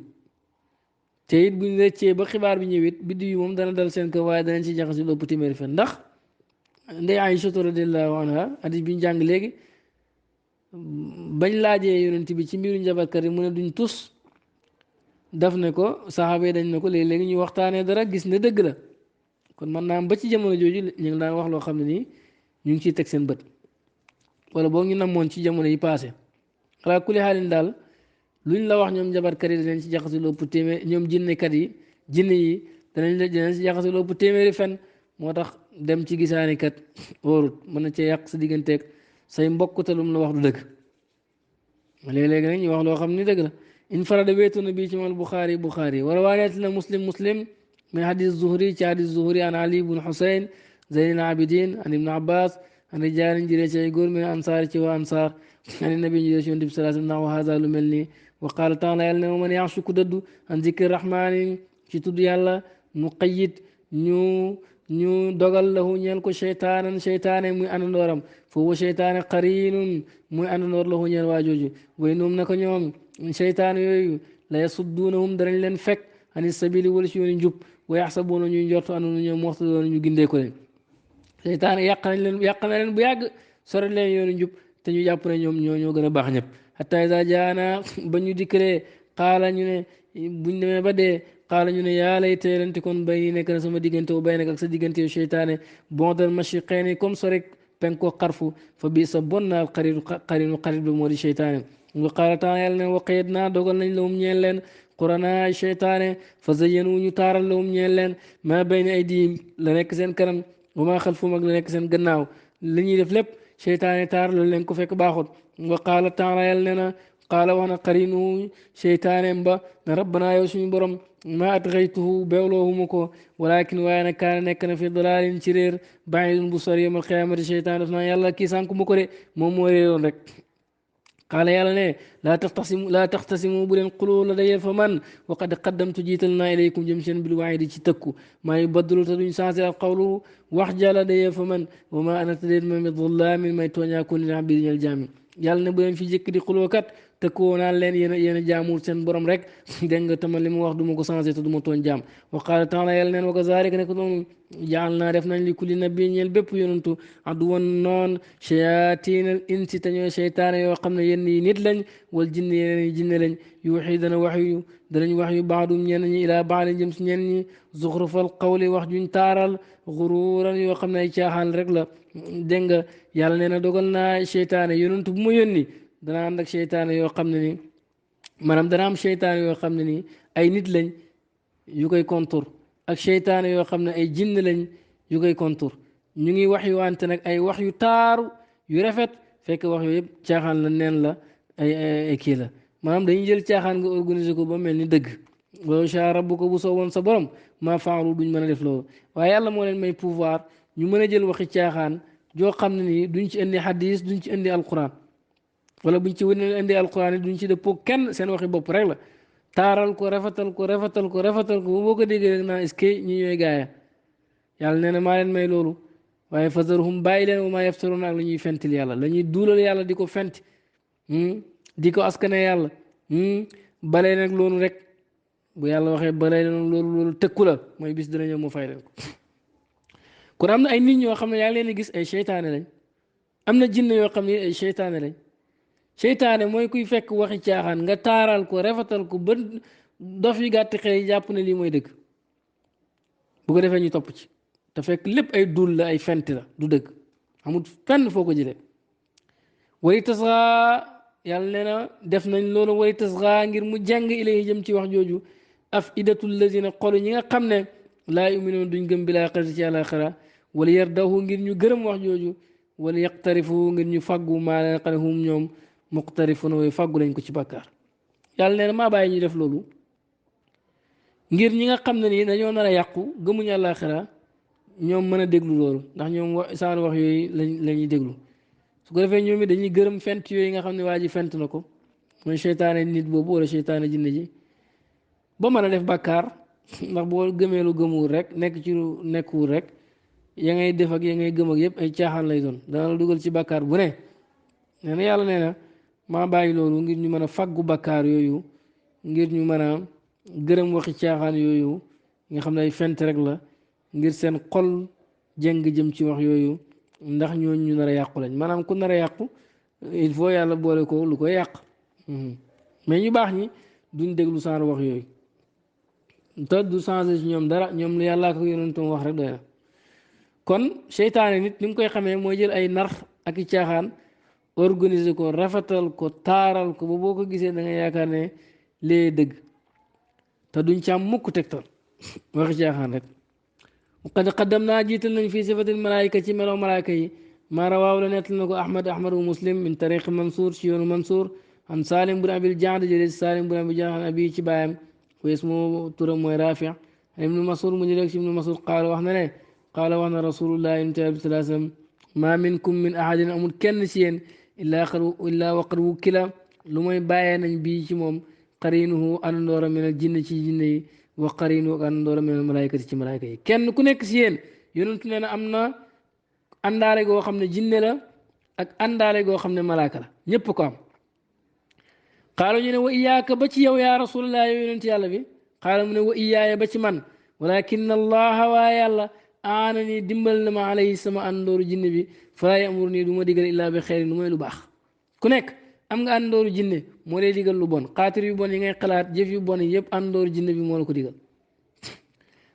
te it buñ rëccee ba xibaar bi ñëwit biddiw yi moom dana dal seen kaw waaye danañ ci jaxasi lu ëpp téeméeri fen ndax ndey Aïcha radiyallahu anha hadis bi ñu jàng léegi bañ laajee yonent bi ci mbiru njabarkat yi mu ne duñ tus daf ne ko saxaaba yi dañ ne ko léegi-léegi ñu waxtaanee dara gis ne dëgg la kon man naa am ba ci jamono jooju ñu ngi daan wax loo xam ne nii ñu ngi ciy teg seen bët wala boo ñu namoon ci jamono yi passé ala kulli xaalin daal luñ la wax ñoom njabarkat yi danañ ci jaxase lu ëpp téeméer ñoom jinnekat yi jinne yi danañ ci jaxase lu ëpp téeméeri fen moo tax dem ci gisaani kat wóorut mën na cee yàq sa digganteeg say mbokk te lu mu la wax du dëgg léeg-léegi nag ñu wax loo xam ni dëgg la in farada wéetu na bii ci mal Buxaari wala waaneet na muslim min hadis zuhri ci hadis zuhri an ali ibn Husayn zeynil abidin an ibn abbas an rijaalin jëlee ci ay góor min ansaar ci waa ansaar an nabi jëlee ci yonent bi sallallahu alayhi wa sallam wa hada lu mel nii wa qaala taala yàlla ne man yaxshu ku dëddu an zikri rahmaani ci tudd yàlla nu qayit ñu dogal lahu ñeel ko seytaane muy àndandooram foofu seytaane qariinun muy àndandoor lahu ñeel waa jooju way noom naka ñoom seytaane yooyu la yasudduunahum danañ leen fekk ani sabili wala si yooni njub wa yaxsabuuna ñuy njortu andoona ñoom muhtaduna ñu gindee ko leen seytaane yàq na leen bu yàgg sore leen yooni njub te ñu jàpp ne ñoom ñoo gën a baax ñëpp hatta iza jaana ba ñu dikkalee qaala ñu ne buñ demee ba dee qaala ñu ne yaa layta lente kon bay nii nekk na sama diggante wu bay nag ak sa diggante yow seytaane bondal mashriqayni comme sore penko xarfu fa bii sa bon naal xarinu xarit ba moo di seytaane wa qaala taala yàlla ne waqayet naa dogal nañ lahum ñeel leen qurana seytaane fa zayyanu ñu taaral lahum ñeel leen maa bayna aydihim la nekk seen kanam wa maa xalfahum ak la nekk seen gannaaw li ñuy def lépp seytaane taaral leen ko fekk baaxut wa qaala taala yàlla ne na qaala wax na qarinu seytaane ba na rabbanaa yow suñu borom ma atgaytuhu beewloowuma ko walakin waaye nag kaana nekk na fi dalaalin ci réer baidun bu sori yawmal qiyaamati seytaane daf naa yàlla kii sànku mu ko de moom moo réeroon rek qaala yàlla ne laa taxtasimu bu leen xuloo la dayel fa man wa qad qaddamtu jiital naa ilaykum jëm seen bil waayidi ci tëkku maa yubaddalu te duñ changé al qawlu wax jàlla dayel fa man wa ma ana tadéet ma mi dullaamin may tooñaaku li nax biir ñel jaami yàlla ne bu leen fi jëkk di xuloo kat tëkkoo naan leen yéen a jaamul seen borom rek dégg nga taman li mu wax du ma ko changé te du ma tooñ jaam wa qaala taala yàlla neen wa kazaalika ne ko noonu jaal naa def nañ li kulli nabi ñeel bépp yonantu aduwan noon shayaatiinal insi te ñooy seytaane yoo xam ne yenn yi nit lañ wal jinne yeneen yi jinne lañ yuuxi danañ wax yu baadum ñenn ñi ilaa baadin jëm si ñenn ñi zuxrufal qawli wax juñ taaral xuruuran yoo xam ne ay caaxaan rek la dégg nga yàlla nee na dogal naa seytaane yonantu bu ma yónni dana ànd ak seytaane yoo xam ne ni maanaam dana am seytaane yoo xam ne ni ay nit lañ yu koy contour ak seytaane yoo xam ne ay jinn lañ yu koy contour ñu ngi wax yu wante nag ay wax yu taaru yu rafet fekk wax yooyu yëpp caaxaan la neen la ay kii la maanaam dañuy jël caaxaan nga organiser ko ba mel ni dëgg walaw shaa rabbuka bu sooboon sa borom maa faalu duñ mën a def loolu waaye yàlla moo leen may pouvoir ñu mën a jël waxi caaxaan joo xam ne nii duñ ci indi hadis duñ ci indi alquran wala buñ ci wane indi alquran duñ ci dëppoo kenn seen waxi bopp rek la taaral ko rafetal ko boo ko déggee rek naa est-ce que ñi ñooy gaaya yàlla nee na maa leen may loolu waaye fazarhum bàyyi leen wa maa yaftaroon ak la ñuy fentil yàlla la ñuy duulal yàlla di ko fent di ko askane yàlla balee nag loolu rek bu yàlla waxee balee nag loolu tëkku la mooy bis dina ñëw mu fay leen ko kon am na ay nit ñoo xam ne yaa ngi leen di gis ay seytaane lañ am na jinne yoo xam ne ay seytaane lañ seytaane mooy kuy fekk waxi caaxaan nga taaral ko rafetal ko ba dof yi gàtt xëy jàpp ne lii mooy dëgg bu ko defee ñu topp ci te fekk lépp ay dul la ay fent la du dëgg amul fenn foo ko jëlee way tasxaa yàlla nee na def nañ loolu way tasxaa ngir mu jàng ilay jëm ci wax jooju af idatul lazina xolu ñi nga xam ne laa yuminoon duñ gëm bi laa xarati ci àlaxira wala yardahu ngir ñu gërëm wax jooju wala yaqtarifu ngir ñu faggu maa leen xam ne hum ñoom muqtarifuna way fàggu lañ ko ci bàkkaar yàlla nee na maa bàyyi ñu def loolu ngir ñi nga xam ne nii dañoo nar a yàqu gëmuñu àllaaxira ñoom mën a déglu loolu ndax ñoom saan wax yooyu la ñuy déglu su ko defee ñoom it dañuy gërëm fent yooyu nga xam ne waa ji fent na ko mooy seytaane nit boobu wala seytaane jinne ji ba mën a def bàkkaar ndax boo gëmee lu gëmuwul rek nekk ci lu nekkuwul rek ya ngay def ak ya ngay gëm ak yëpp ay caaxaan lay doon dana la dugal ci bàkkaar bu ne nee na yàlla nee na maa bàyyi loolu ngir ñu mën a faggu bakkaar yooyu ngir ñu mën a gërëm waxi caaxaan yooyu nga xam ne ay fent rek la ngir seen xol jeng jëm ci wax yooyu ndax ñooñu ñu nar a yàqu lañ maanaam ku nar a yàqu il faut yàlla boole ko lu koy yàq mais ñu baax ñi duñ déglu saar wax yooyu te du changé ci ñoom dara ñoom lu yàllaa ko yonentam wax rek doy na kon seytaane nit ni nga koy xamee mooy jël ay nar ak i caaxaan organiser ko rafetal ko taaral ko ba boo ko gisee da nga yaakaar ne lee dëgg te duñ ci am mukk tegtal waxi caaxaan rek qad qaddam naa jiital nañ fii sifatil malaayika ci melaw malaayika yi maa rawaaw la nettal na ko ahmad wa muslim min tariqi mansour ci yoonu mansour an salim bun abil jaad jëlee si salim bun abil jaad an abi ci baayam wa ismu turam mooy rafi an ibnu masud mu jëlee ci ibnu masud qaala wax na ne qaala wax na rasulullah yonent bi salaa sallam maa minkum min ahadin amul kenn ci yéen illaa waqad wukkila lu mooy bàyyee nañ bii ci moom qarinuhu àndandoora min al jinn ci jinne yi wa qarinuhu àndandoora min al malaykati ci malayka yi kenn ku nekk ci yéen yonentu nee na am na àndaale goo xam ne jinne la ak àndaale goo xam ne malaaka la ñépp ko am xaala ñu ne wa iyaaka ba ci yow yaa rasulallah yow yonent yàlla bi xaala mu ne wa iyaaya ba ci man walakin allaha waa yàlla aana nii dimbal na ma alayhi sama àndooru jinne bi falaa yamur nii du ma digal illaa bi xeyri lu mooy lu baax ku nekk am nga àndooru jinne moo lay digal lu bon xaatir yu bon yi ngay xalaat jëf yu bon yi yëpp àndooru jinne bi moo la ko digal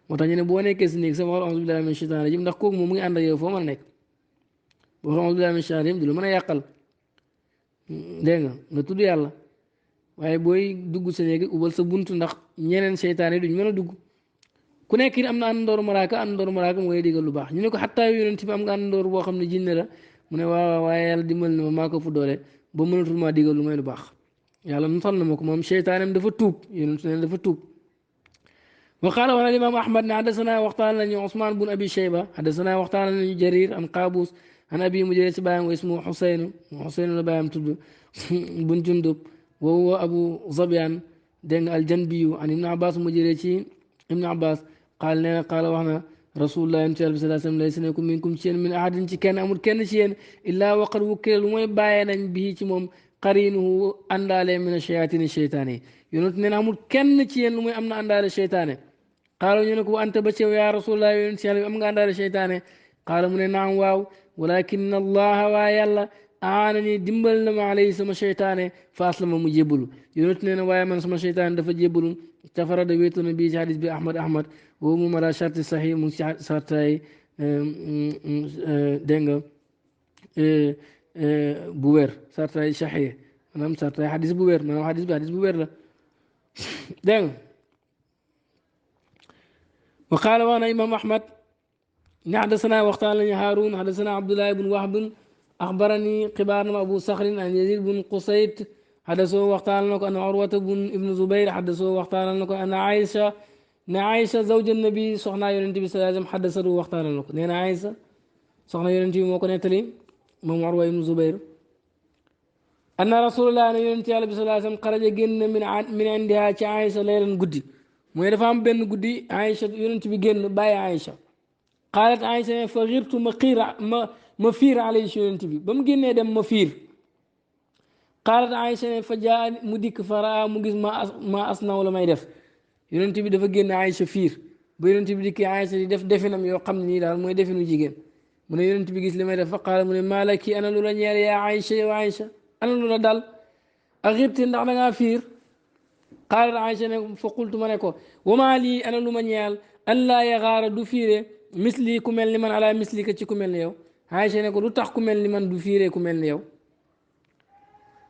moo tax ñu ne boo nekkee si néeg sama wax auzu billahi min shaytaan rajim ndax kooku moom mu ngi ànd ak yow foo mën a nekk boo wax auzu billahi min shaytaan rajim du la mën a yàqal dégg nga tudd yàlla waaye booy dugg sa néeg ubal sa bunt ndax ñeneen seytaan yi duñ mën a dugg ku nekk it am na àndandooru malaaka mooy digal lu baax ñu ne ko xattaa yonent bi am nga àndandoor boo xam ne jinne la mu ne waaw waaye yàlla dimbal na ma maa ko fu doole ba mënatul maa digal lu may lu baax yàlla musal na ma ko moom seytaanem dafa tuub yonent ne dafa tuub wa qaala wana limaam ahmad ne xaddasanaa waxtaan nañu Usmaan bun abi shayba xaddasanaa waxtaan nañu jarir an qaabus an abi mu jëlee si bàyyam wa ismu xuseynu la bàyyam tudd bun jundub wa huwa abu zabian dégg nga aljanbiyu an ibnu abbas mu jëlee ci ibnu abbas qaal nee na qaala wax na rasulullah yonent yàlla bi salaa sallam laysa nekum minkum ci yéen min ahadin ci kenn amul kenn ci yéen illaa waqad wukkila lu mooy bàyyee nañ bii ci moom qarinuhu àndaale min ashayatini sheytaane yi yonent nee na amul kenn ci yéen lu mooy am na àndaale sheytaane qaala ñu ne ko anta ba ci yow yaa rasulullah yonent yàlla bi am nga àndaale sheytaane qaala mu ne naam waaw walakin allaha waa yàlla aana ni dimbal na ma alayhi sama sheytaane fa aslama mu jébbalu yonent nee na waaye man sama sheytaane dafa jébbalu tafarada wéetu na bii ci hadis bi ahmad woo mu mala charti saxi mu ngi ci sartaay dégg nga bu wér sartaay saxi maanaam sartaay hadis bu wér maanaam hadis bu wér la dégg nga wa qaala wax na imam ahmad ne xaddasanaa waxtaan lañu haarun xaddasanaa abdullah bun wahbun axbarani xibaar na ma abu saxrin an yazid bun qusayt xaddasoo waxtaan na ko an urwata bun ibnu zubayr xaddasoo waxtaan na ko an aïcha ne aïcha zawja nabi soxnaa yonent bi sallallahu alayhi wasallam xaddasatu waxtaan na ko nee na aïcha soxna yonent bi moo ko nettali moom urwa ibnu zubayr anna rasulullah ne yonent yàlla bi sallallahu alayhi wasallam xaraja génn min indiha ci aïcha laylan guddi mooy dafa am benn guddi aïcha yonent bi génn bàyyi aïcha qaalat aïcha ne fa xirtu ma fiir alayhi si yonent bi ba mu génnee dem ma fiir qaalat aïcha ne fa jaa mu dikk faraa mu gis ma asnaw la may def yonent bi dafa génn aïcha fiir ba yonent bi dikkee aïcha di def definam yoo xam ne nii daal mooy definu jigéen mu ne yonent bi gis li may def fa qaala mu ne maa laki ana lu la ñeel yaa aïcha yow aïcha ana lu la dal ak xibti ndax da ngaa fiir qaalat aïcha ne fa qultu ma ne ko wamaa lii ana lu ma ñeel an laa yaxaara du fiire misli ku mel ni man ala misli ka ci ku mel ni yow aïcha ne ko lu tax ku mel ni man du fiire ku mel ni yow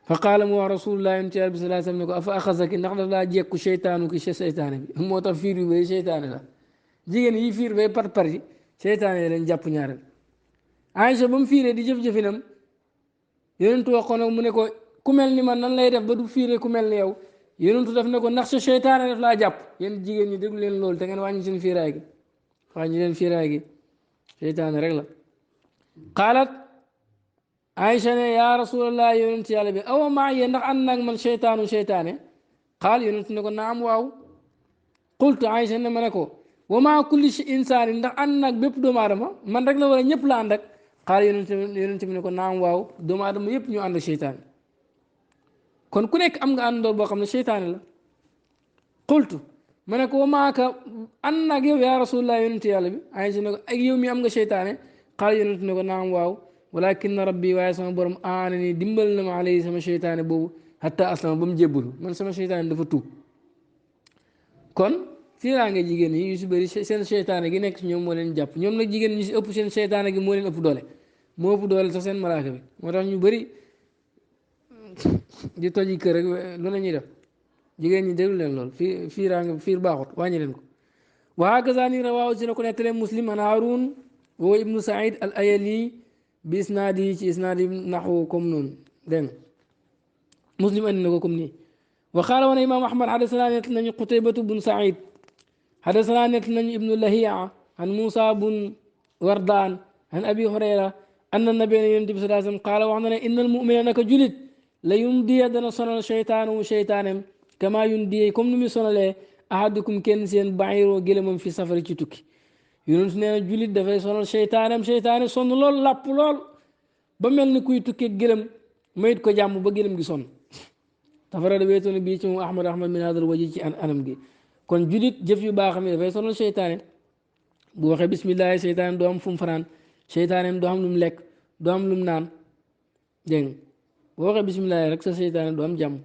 fa qaala mu wax rasulullah yonent yàlla bi salaa sallam ne ko afa axasaki ndax daf laa jekku seytaanu ki seytaane bi moo tax fiir yu bay seytaane la jigéen yi fiir bay par par yi seytaane yi lañ jàpp ñaareel Aïcha ba mu fiiree di jëf-jëfinam yonentu wax ko nag mu ne ko ku mel ni man nan lay def ba du fiiree ku mel ni yow yonentu daf ne ko ndax sa seytaane daf laa jàpp yéen jigéen ñi déglu leen loolu te ngeen wàññi seen fiiraay gi wàññi leen fiiraay gi seytaane rek la qaalat Aïcha ne yaa rasulallah yonent yàlla bi awa maa yee ndax ànd naag man seytaane qaal yonent ne ko naam waaw qultu Aïcha ne ma ne ko wa maa kulli insaani ndax ànd naag bépp doomu aadama man rek la wala ñëpp la ànd ak qaal yonent bi ne ko naam waaw doomu aadama yëpp ñu ànd ak seytaane kon ku nekk am nga àndoor boo xam ne seytaane la qultu ma ne ko wa maa ka ànd naag yow yaa rasulallah yonent yàlla bi Aïcha ne ko ak yow mi am nga seytaane qaal yonent ne ko naam waaw walakin rabbi waaye sama borom aana ni dimbal na ma alayhi sama seytaane boobu hatta aslama ba mu jébbalu man sama seytaane dafa tuub kon fiiraange jigéen ñi yu si bëri seen seytaane gi nekk si ñoom moo leen jàpp ñoom nag jigéen ñi si ëpp seen seytaane gi moo leen ëpp doole moo ëpp doole sax seen malaaka bi moo tax ñu bëri di toji kër rek lu la ñuy def jigéen ñi déglu leen lool fiiraange fiir baaxut wàññi leen ko wa hakaza ni rawaahu si na ko nettalee muslim an Haarun wa ibnu Saïd al Ayali bi isnaadi ci isnaadi naxwu comme noonu dégg nga muslim andi na ko comme nii wa qaala wana imam ahmad xadasana nett nañu qutaybatu bun Saïd xadasana nett nañu ibnu Lahiya an Muusa bun Wardaan an abi Hurayra anna nabiya yonent bi sallallahu alayhi wasallam qaala wax na ne innal mu'mina naka julit la yundiya dana sonal cheytaanu cheytaanem kama yundiye comme nu muy sonalee ahadukum kenn seen bairoo gëlëmam fi safari ci tukki yonent nee na julit dafay sonal cheytaanem cheytaane sonn lool làpp lool ba mel ni kuy tukkee gëlëm mayit ko jàmm ba gëlëm gi sonn tafara da weetoon bii ci moom ahmad min hadal waji ci anam gi kon julit jëf yu baax mi dafay sonal cheytaane bu waxee bismillah cheytaane doo am fu mu fanaan cheytaaneem doo am lu mu lekk doo am lu mu naan dégg nga boo waxee bismillah rek sa cheytaane doo am jàmm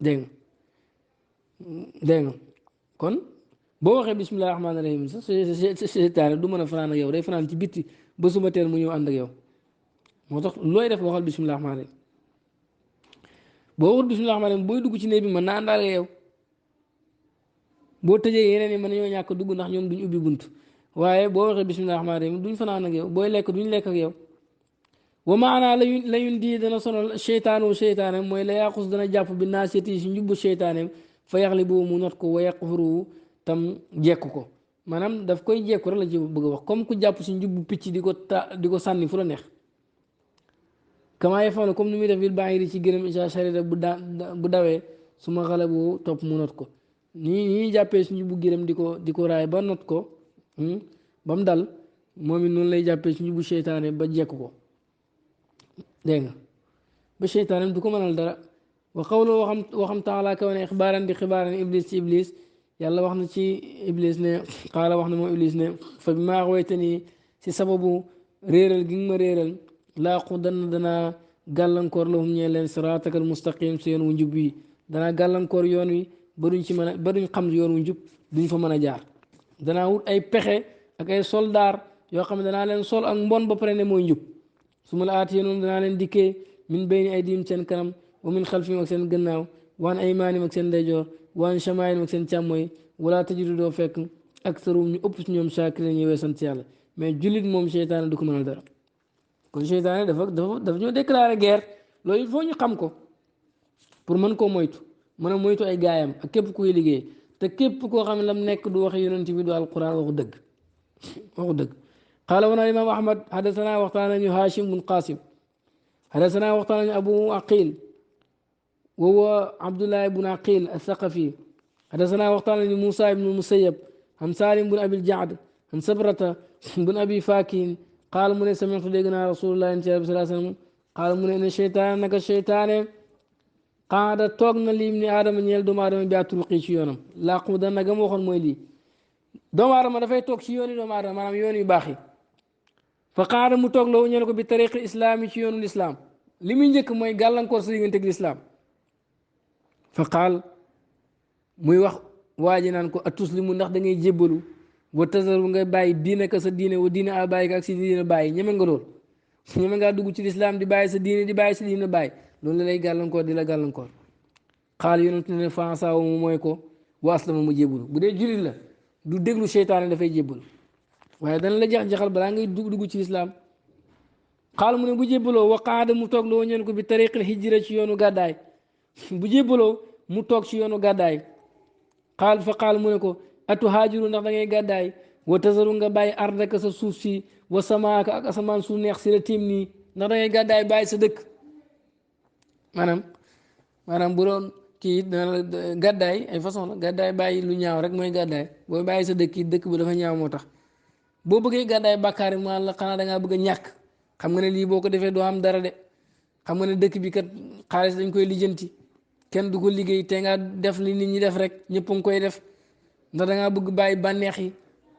dégg nga dégg nga kon boo waxee bismillah rahmaani rahim sa seytaane du mën a fanaan ak yow day fanaan ci bitti ba suba teel mu ñëw ànd ak yow moo tax looy def waxal bismillah rahmaani rahim boo waxul bismillah rahmaani rahim booy dugg ci néeg bi mën naa àndaale yow boo tëjee yeneen yi mën nañoo ñàkk dugg ndax ñoom duñ ubbi bunt waaye boo waxee bismillah rahmaani rahim duñ fanaan ak yow booy lekk duñ lekk ak yow wa maanaa layun di dana sonal cheytaanu cheytaanem mooy la yaqus dana jàpp bi naasiyati si njubbu cheytaanem fa yaxli boobu mu not ko wa yaqfuru tam jekku ko maanaam daf koy jekku rek la ci bëgg a wax comme ku jàpp si njubbu picc di ko sànni fu la neex kama yafalu comme ni muy def bil bairi ci gërëm isa sharida bu dawee su ma xale boo topp mu not ko ñi jàppee si njubbu gërëm di ko raay ba not ko ba mu dal moom it noonu lay jàppee si njubbu cheytaane ba jekku ko dégg nga ba cheytaanam du ko mënal dara wa qawlu waxam taala kaw ne xibaaran di xibaaran iblis ci iblis yàlla wax na ci iblis ne xaala wax na moom iblis ne fa bi maa wayte nii si sababu réeral gi nga ma réeral laaqu danaa gàllankoor lahum ñee leen siraatakal mustaqim si yoon wu njub wi danaa gàllankoor yoon wi ba duñ ci mën a ba duñ xam yoon wu njub duñ fa mën a jaar danaa wut ay pexe ak ay soldaar yoo xam ne danaa leen sol ak mbon ba pare ne mooy njub su ma la aatee noonu danaa leen dikkee min bayni aydihim seen kanam wa min xalfihim ak seen gannaaw waan aymaanim ak seen ndeyjoor waan chamaanim ak seen càmmooy wala tajidu doo fekk aktarum ñu ëpp si ñoom shaakiriin ñëwee sant yàlla mais jullit moom seytaane du ko mënal dara kon seytaane dafa ñoo déclaré guerre loolu il faut ñu xam ko pour mën koo moytu mën a moytu ay gaayam ak képp kuy liggéey te képp koo xam ne lam nekk du wax yonent bi du alquran waxu dëgg waxu dëgg قال ونا الإمام أحمد حدثنا وقتنا هاشم بن قاسم حدثنا وقتنا أبو عقيل وهو عبد الله بن عقيل الثقفي حدثنا وقتنا موسى بن المسيب عن سالم بن أبي الجعد عن سبرة بن أبي فاكين قال من سمعت ديغنا رسول الله صلى الله عليه وسلم قال من إن الشيطان نك الشيطان قاعد توغنا لي من آدم نيل دوم آدم بياترقي شي يونم لا قودن نغم وخون موي لي دوم آدم دا فاي توك شي يوني دوم آدم مانام يوني باخي فقال mu toog loo ñeel ko bi tariqi islaam yi ci yoonu lislaam li muy njëkk mooy gàllankoor sa diggante ak lislaam fa qaal muy wax waa ji naan ko atuslimu ndax da ngay jébbalu wa tazaru nga bàyyi diine ka sa diine wa diine a bàyyi ka ak si diine bàyyi ñeme nga lool ñeme ngaa dugg ci lislaam di bàyyi sa diine di bàyyi sa diine bàyyi loolu la lay gàllankoor di la gàllankoor xaal yonent ne fansa mu mooy ko wa aslama mu jébbalu bu dee jullit la du déglu seytaane dafay jébbalu waaye dana la jax-jaxal balaa ngay dugg ci lislaam xaal mu ne bu jébbaloo wa qaada mu toog loo ñeen ko bi tariqil hijra ci yoonu gàddaay bu jébbaloo mu toog ci yoonu gàddaay xaal fa xaal mu ne ko atu haajiru ndax da ngay gàddaay wa tazaru nga bàyyi ardaka sa suuf si wa samaaka ak asamaan su neex si la tiim nii ndax da ngay gàddaay bàyyi sa dëkk maanaam bu doon kii gàddaay ay façon la gàddaay bàyyi lu ñaaw rek mooy gàddaay booy bàyyi sa dëkk yi dëkk bi dafa ñaaw moo tax boo bëggee gàddaay bàkkaar yi la xanaa da ngaa bëgg a ñàkk xam nga ne lii boo ko defee doo am dara de xam nga ne dëkk bi kat xaalis dañ koy lijjanti kenn du ko liggéey te nga def li nit ñi def rek ñëpp a ngi koy def ndax da ngaa bëgg bàyyi bànneex yi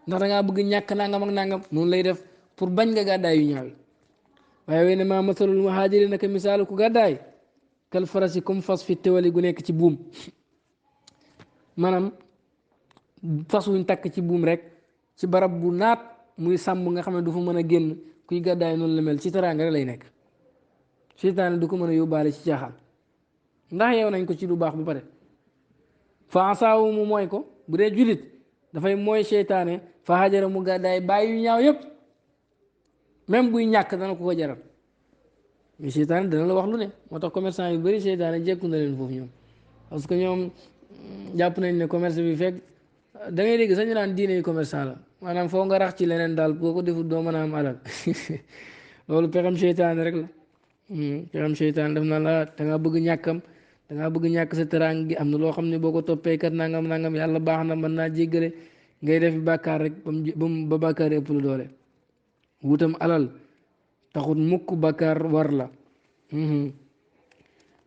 ndax da ngaa bëgg ñàkk nangam ak nangam noonu lay def pour bañ nga gàddaay yu ñaaw yi waaye wey ne maa masalul muhaajiri naka misaalu ku gàddaay kal farasi comme fas fi tewali gu nekk ci buum maanaam fas wuñ takk ci buum rek ci barab bu naat muy sàmm nga xam ne du fa mën a génn kuy gàddaay noonu la mel ci teraanga rek lay nekk seytaane du ko mën a yóbbaale ci caaxaan ndax yow nañ ko ci lu baax bu pare fa asaawu mu mooy ko bu dee julit dafay mooy seytaane fa hajara mu gàddaay bàyyi yu ñaaw yëpp même buy ñàkk dana ko ko jaral mais seytaane dana la wax lu ne moo tax commerçant yu bëri seytaane jekku na leen foofu ñoom parce que ñoom jàpp nañ ne commerce bi fekk da ngay dégg sax ñu naan diine yu commerçant la maanaam foo nga rax ci leneen daal boo ko defut doo mën a am alal loolu pexam seytaane rek la pexam seytaane def na la da nga bëgg ñàkkam da ngaa bëgg ñàkk sa teraanga gi am na loo xam ne boo ko toppee kat nangam nangam yàlla baax na mën naa jéggale ngay def bàkkaar rek ba bàkkaar ëpp lu doole wutam alal taxut mukk bàkkaar war la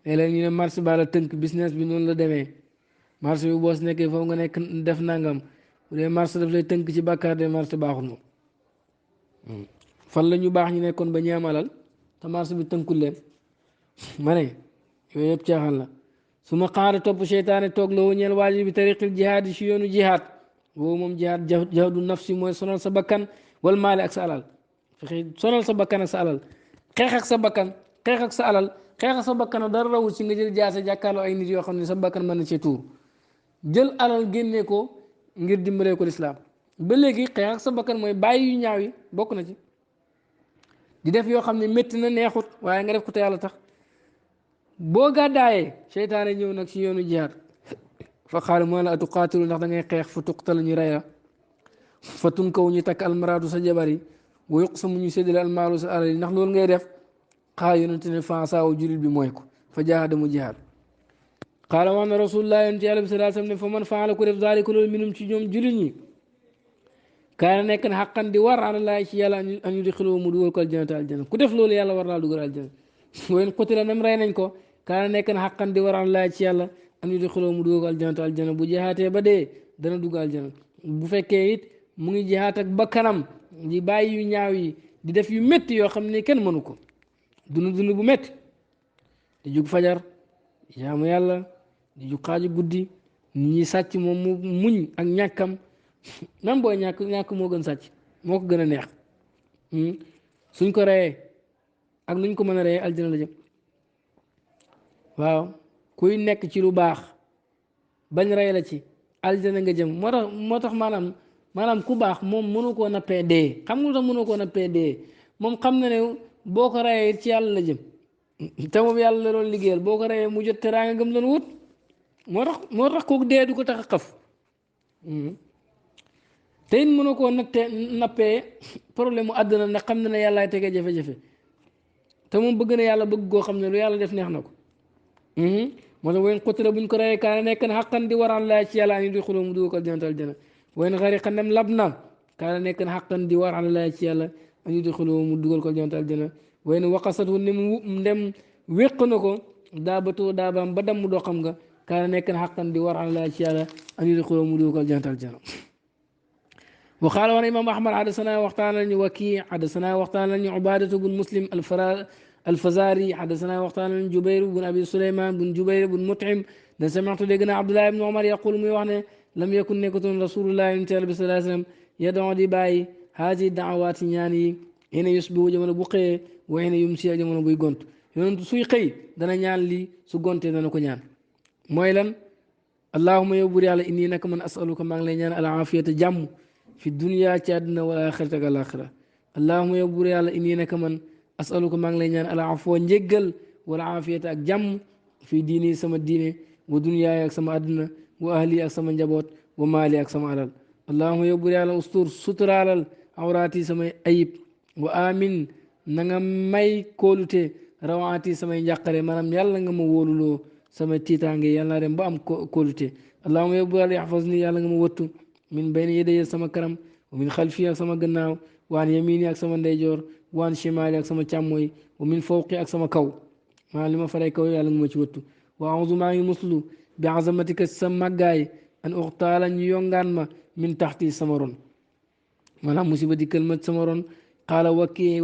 léeg-léeg ñu ne marché ba la tënk business bi noonu la demee marché bi boo si nekkee foofu nga nekk def nangam bu dee marché daf lay tënk ci bàkkaar de marché baaxul moom fan la ñu baax ñu nekkoon ba ñu am alal te marché bi tënkul leen ma ne yooyu yëpp caaxaan la su ma xaara topp seytaane toog la woo ñeel waajib bi tariqil jihaad yi si yoonu jihaad boobu moom jihaad jahdu nafsi mooy sonal sa bakkan wal maali ak sa alal fexe sonal sa bakkan ak sa alal xeex ak sa bakkan xeex ak sa alal xeex ak sa bakkan dara rawul ci nga jël jaase jàkkaarloo ay nit yoo xam ne sa bakkan mën na cee tuur jël alal génnee ko ngir dimbalee ko lislaam ba léegi xeex ak sa bakkan mooy bàyyi yu ñaaw yi bokk na ci di def yoo xam ne métti na neexut waaye nga def ko te yàlla tax boo gàddaayee seytaane ñëw nag ci yoonu jihaad fa xaala moo la atuqaatilu ndax da ngay xeex fa tuqtal ñu rey la fa tunkaw ñu takk almaraatu sa jabar yi wa yuqsamu ñu séddale almaalu sa alal yi ndax loolu ngay def xaala yonente ne fansaawu julit bi mooy ko fa jaahada mu jihaad xaala wax na rasulullah yonente yàlla bi salaa sallam ne fa man faala ko def zaalika loolu minum ci ñoom julit ñi kaana nekk na xaqan di war ala laay ci yàlla an yudxiloo mu dugal ko aljanata aljana ku def loolu yàlla war laa dugal aljana wayen qutila nam rey nañ ko kaana nekk na xaqan di war ala laay ci yàlla an yudxiloo mu dugal ko aljanata aljana bu jihaatee ba dee dana dugg aljana bu fekkee it mu ngi jihaat ak bakkanam di bàyyi yu ñaaw yi di def yu métti yoo xam ne kenn mënu ko dund bu métti di jug fajar jaamu yàlla di jug xaaju guddi nit ñi sàcc moom mu muñ ak ñàkkam même booy ñàkk moo gën sàcc moo ko gën a neex suñ ko reyee ak nuñ ko mën a reyee aljana la jëm waaw kuy nekk ci lu baax bañ rey la ci aljana nga jëm moo tax maanaam ku baax moom mënu koo nappee dee xam nga lu tax mënu koo nappee dee moom xam na ne boo ko reyee ci yàlla la jëm te moom yàlla la doon liggéeyal boo ko reyee mu jot teraanga gëm doon wut moo tax kooku dee du ko tax a xaf te it mënu koo nappee problème mu àdduna ndax xam na ne yàllaay tegee jafe-jafe te moom bëgg na yàlla bëgg goo xam ne lu yàlla def neex na ko moo tax wayn xutila buñ ko reyee kaana nekk na xaqan di waral laa ci yàlla ani di xuloo mu dugal ko aljana aljana wayn xariqa ndem lab na kaana nekk na xaqan di waral laa ci yàlla ani di xuloo mu dugal ko aljana aljana wayn waqasatu ndem wéq na ko daabatoo daabaam ba damm doo xam nga kaana nekk na xaqan di waral laa ci yàlla ani di xuloo mu dugal ko aljana aljana وقال وانا امام احمد حدثنا وقتان لني وكيع حدثنا وقتان لني عباده بن مسلم الفزاري حدثنا وقتان لني جبير بن ابي سليمان بن جبير بن مطعم ده سمعت دغنا عبد الله بن عمر يقول مي وخني لم يكن نكتون رسول الله صلى الله عليه وسلم يدعو دي باي هذه الدعوات يعني هنا يصبح جمل بوخي وهنا يمسي جمل بوي غونت يونت سوي خي دا ñaan li su gonté da nako ñaan moy lan اللهم يبر على اني نك من اسالك ما ngi lay ñaan al afiyata jamm في الدنيا تشادنا والآخرة الآخرة اللهم يا بوري على إني نكمن أسألك ما نلين على عفو نجعل والعافية أجمع في ديني سما ديني ودنيا سما أدنى وأهلي سما جبوت ومالي سما علل اللهم يا بوري على أسطور ستر على عوراتي سما أيب وآمن نعم ماي كولتي رواتي سما يجاكري منام يلا نعم وولو سما تيتانجي يلا رمبا أم كولتي اللهم يا بوري على يحفظني يلا نعم وتو من بين يدي سما كرم ومن خلفي سما غناو وان يميني اك سما ndeyjor وان شمالي اك سما chamoy ومن فوقي اك سما كاو ما لما فري كاو يالا ما ci wëttu واعوذ معي مسلو بعظمتك سما غاي ان اغتال ني يونغان ما من تحتي سمرون مانا مصيبه دي كلمه سمرون قال وكي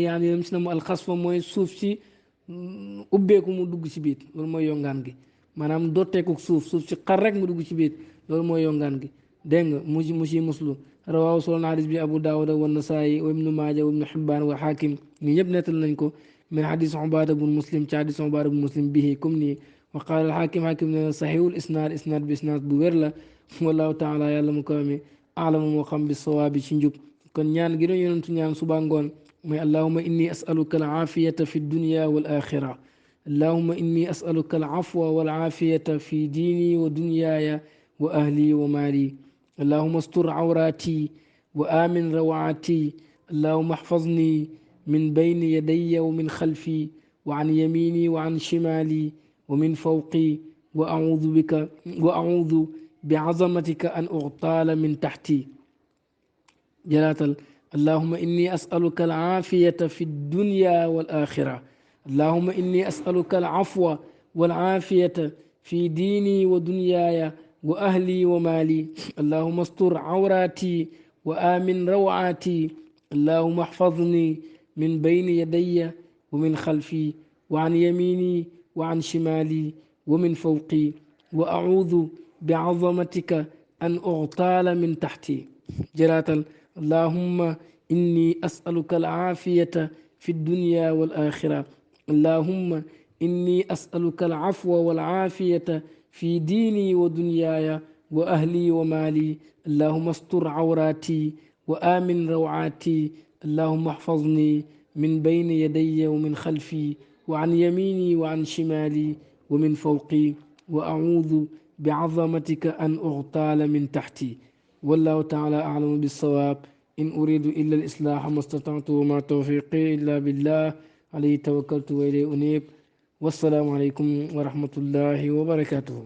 يعني يمسنا الخصف موي suuf ci ubbeeku mu dugg ci biit loolu mooy yongaan gi maanaam dooteeku suuf ci xar rek mu dugg ci biit loolu mooy yongaan gi dégg nga mu ci muslu rawaaw soloon hadis bi abu daawuda wa nasaayi wa ibnu maaja wa ibnu xibbaan wa xaakim ñi ñëpp nettal nañ ko min hadis ubaada bun muslim ci hadis ubaada bun muslim bihi comme nii wa qaala alxaakim xaakim ne saxiwul isnaad bi isnaad bu wér la wallahu taala yàlla mu ko amee alama moo xam bi sawaabi ci njub kon ñaan gi doon yonentu ñaan suba ngoon mooy allahuma inni asaluka al aafiyata fi dunya wal axira allahuma inni asaluka al afwa wal aafiyata fi diini wa dunyaaya wa ahli wa maali اللهم استر عوراتي وآمن روعاتي اللهم احفظني من بين يدي ومن خلفي وعن يميني وعن شمالي ومن فوقي وأعوذ بعظمتك أن أغتال من تحتي جلال اللهم إني أسألك العافية في الدنيا والآخرة اللهم إني أسألك العفو والعافية في ديني ودنياي وأهلي ومالي اللهم استر عوراتي وآمن روعاتي اللهم احفظني من بين يدي ومن خلفي وعن يميني وعن شمالي ومن فوقي وأعوذ بعظمتك أن أغتال من تحتي جلاتا اللهم إني أسألك العافية في الدنيا والآخرة اللهم إني أسألك العفو والعافية في ديني ودنياي وأهلي ومالي اللهم استر عوراتي وآمن روعاتي اللهم احفظني من بين يدي ومن خلفي وعن يميني وعن شمالي ومن فوقي وأعوذ بعظمتك أن أغتال من تحتي والله تعالى أعلم بالصواب إن أريد إلا الإصلاح ما استطعت وما توفيقي إلا بالله عليه توكلت وإليه أنيب والسلام عليكم ورحمة الله وبركاته.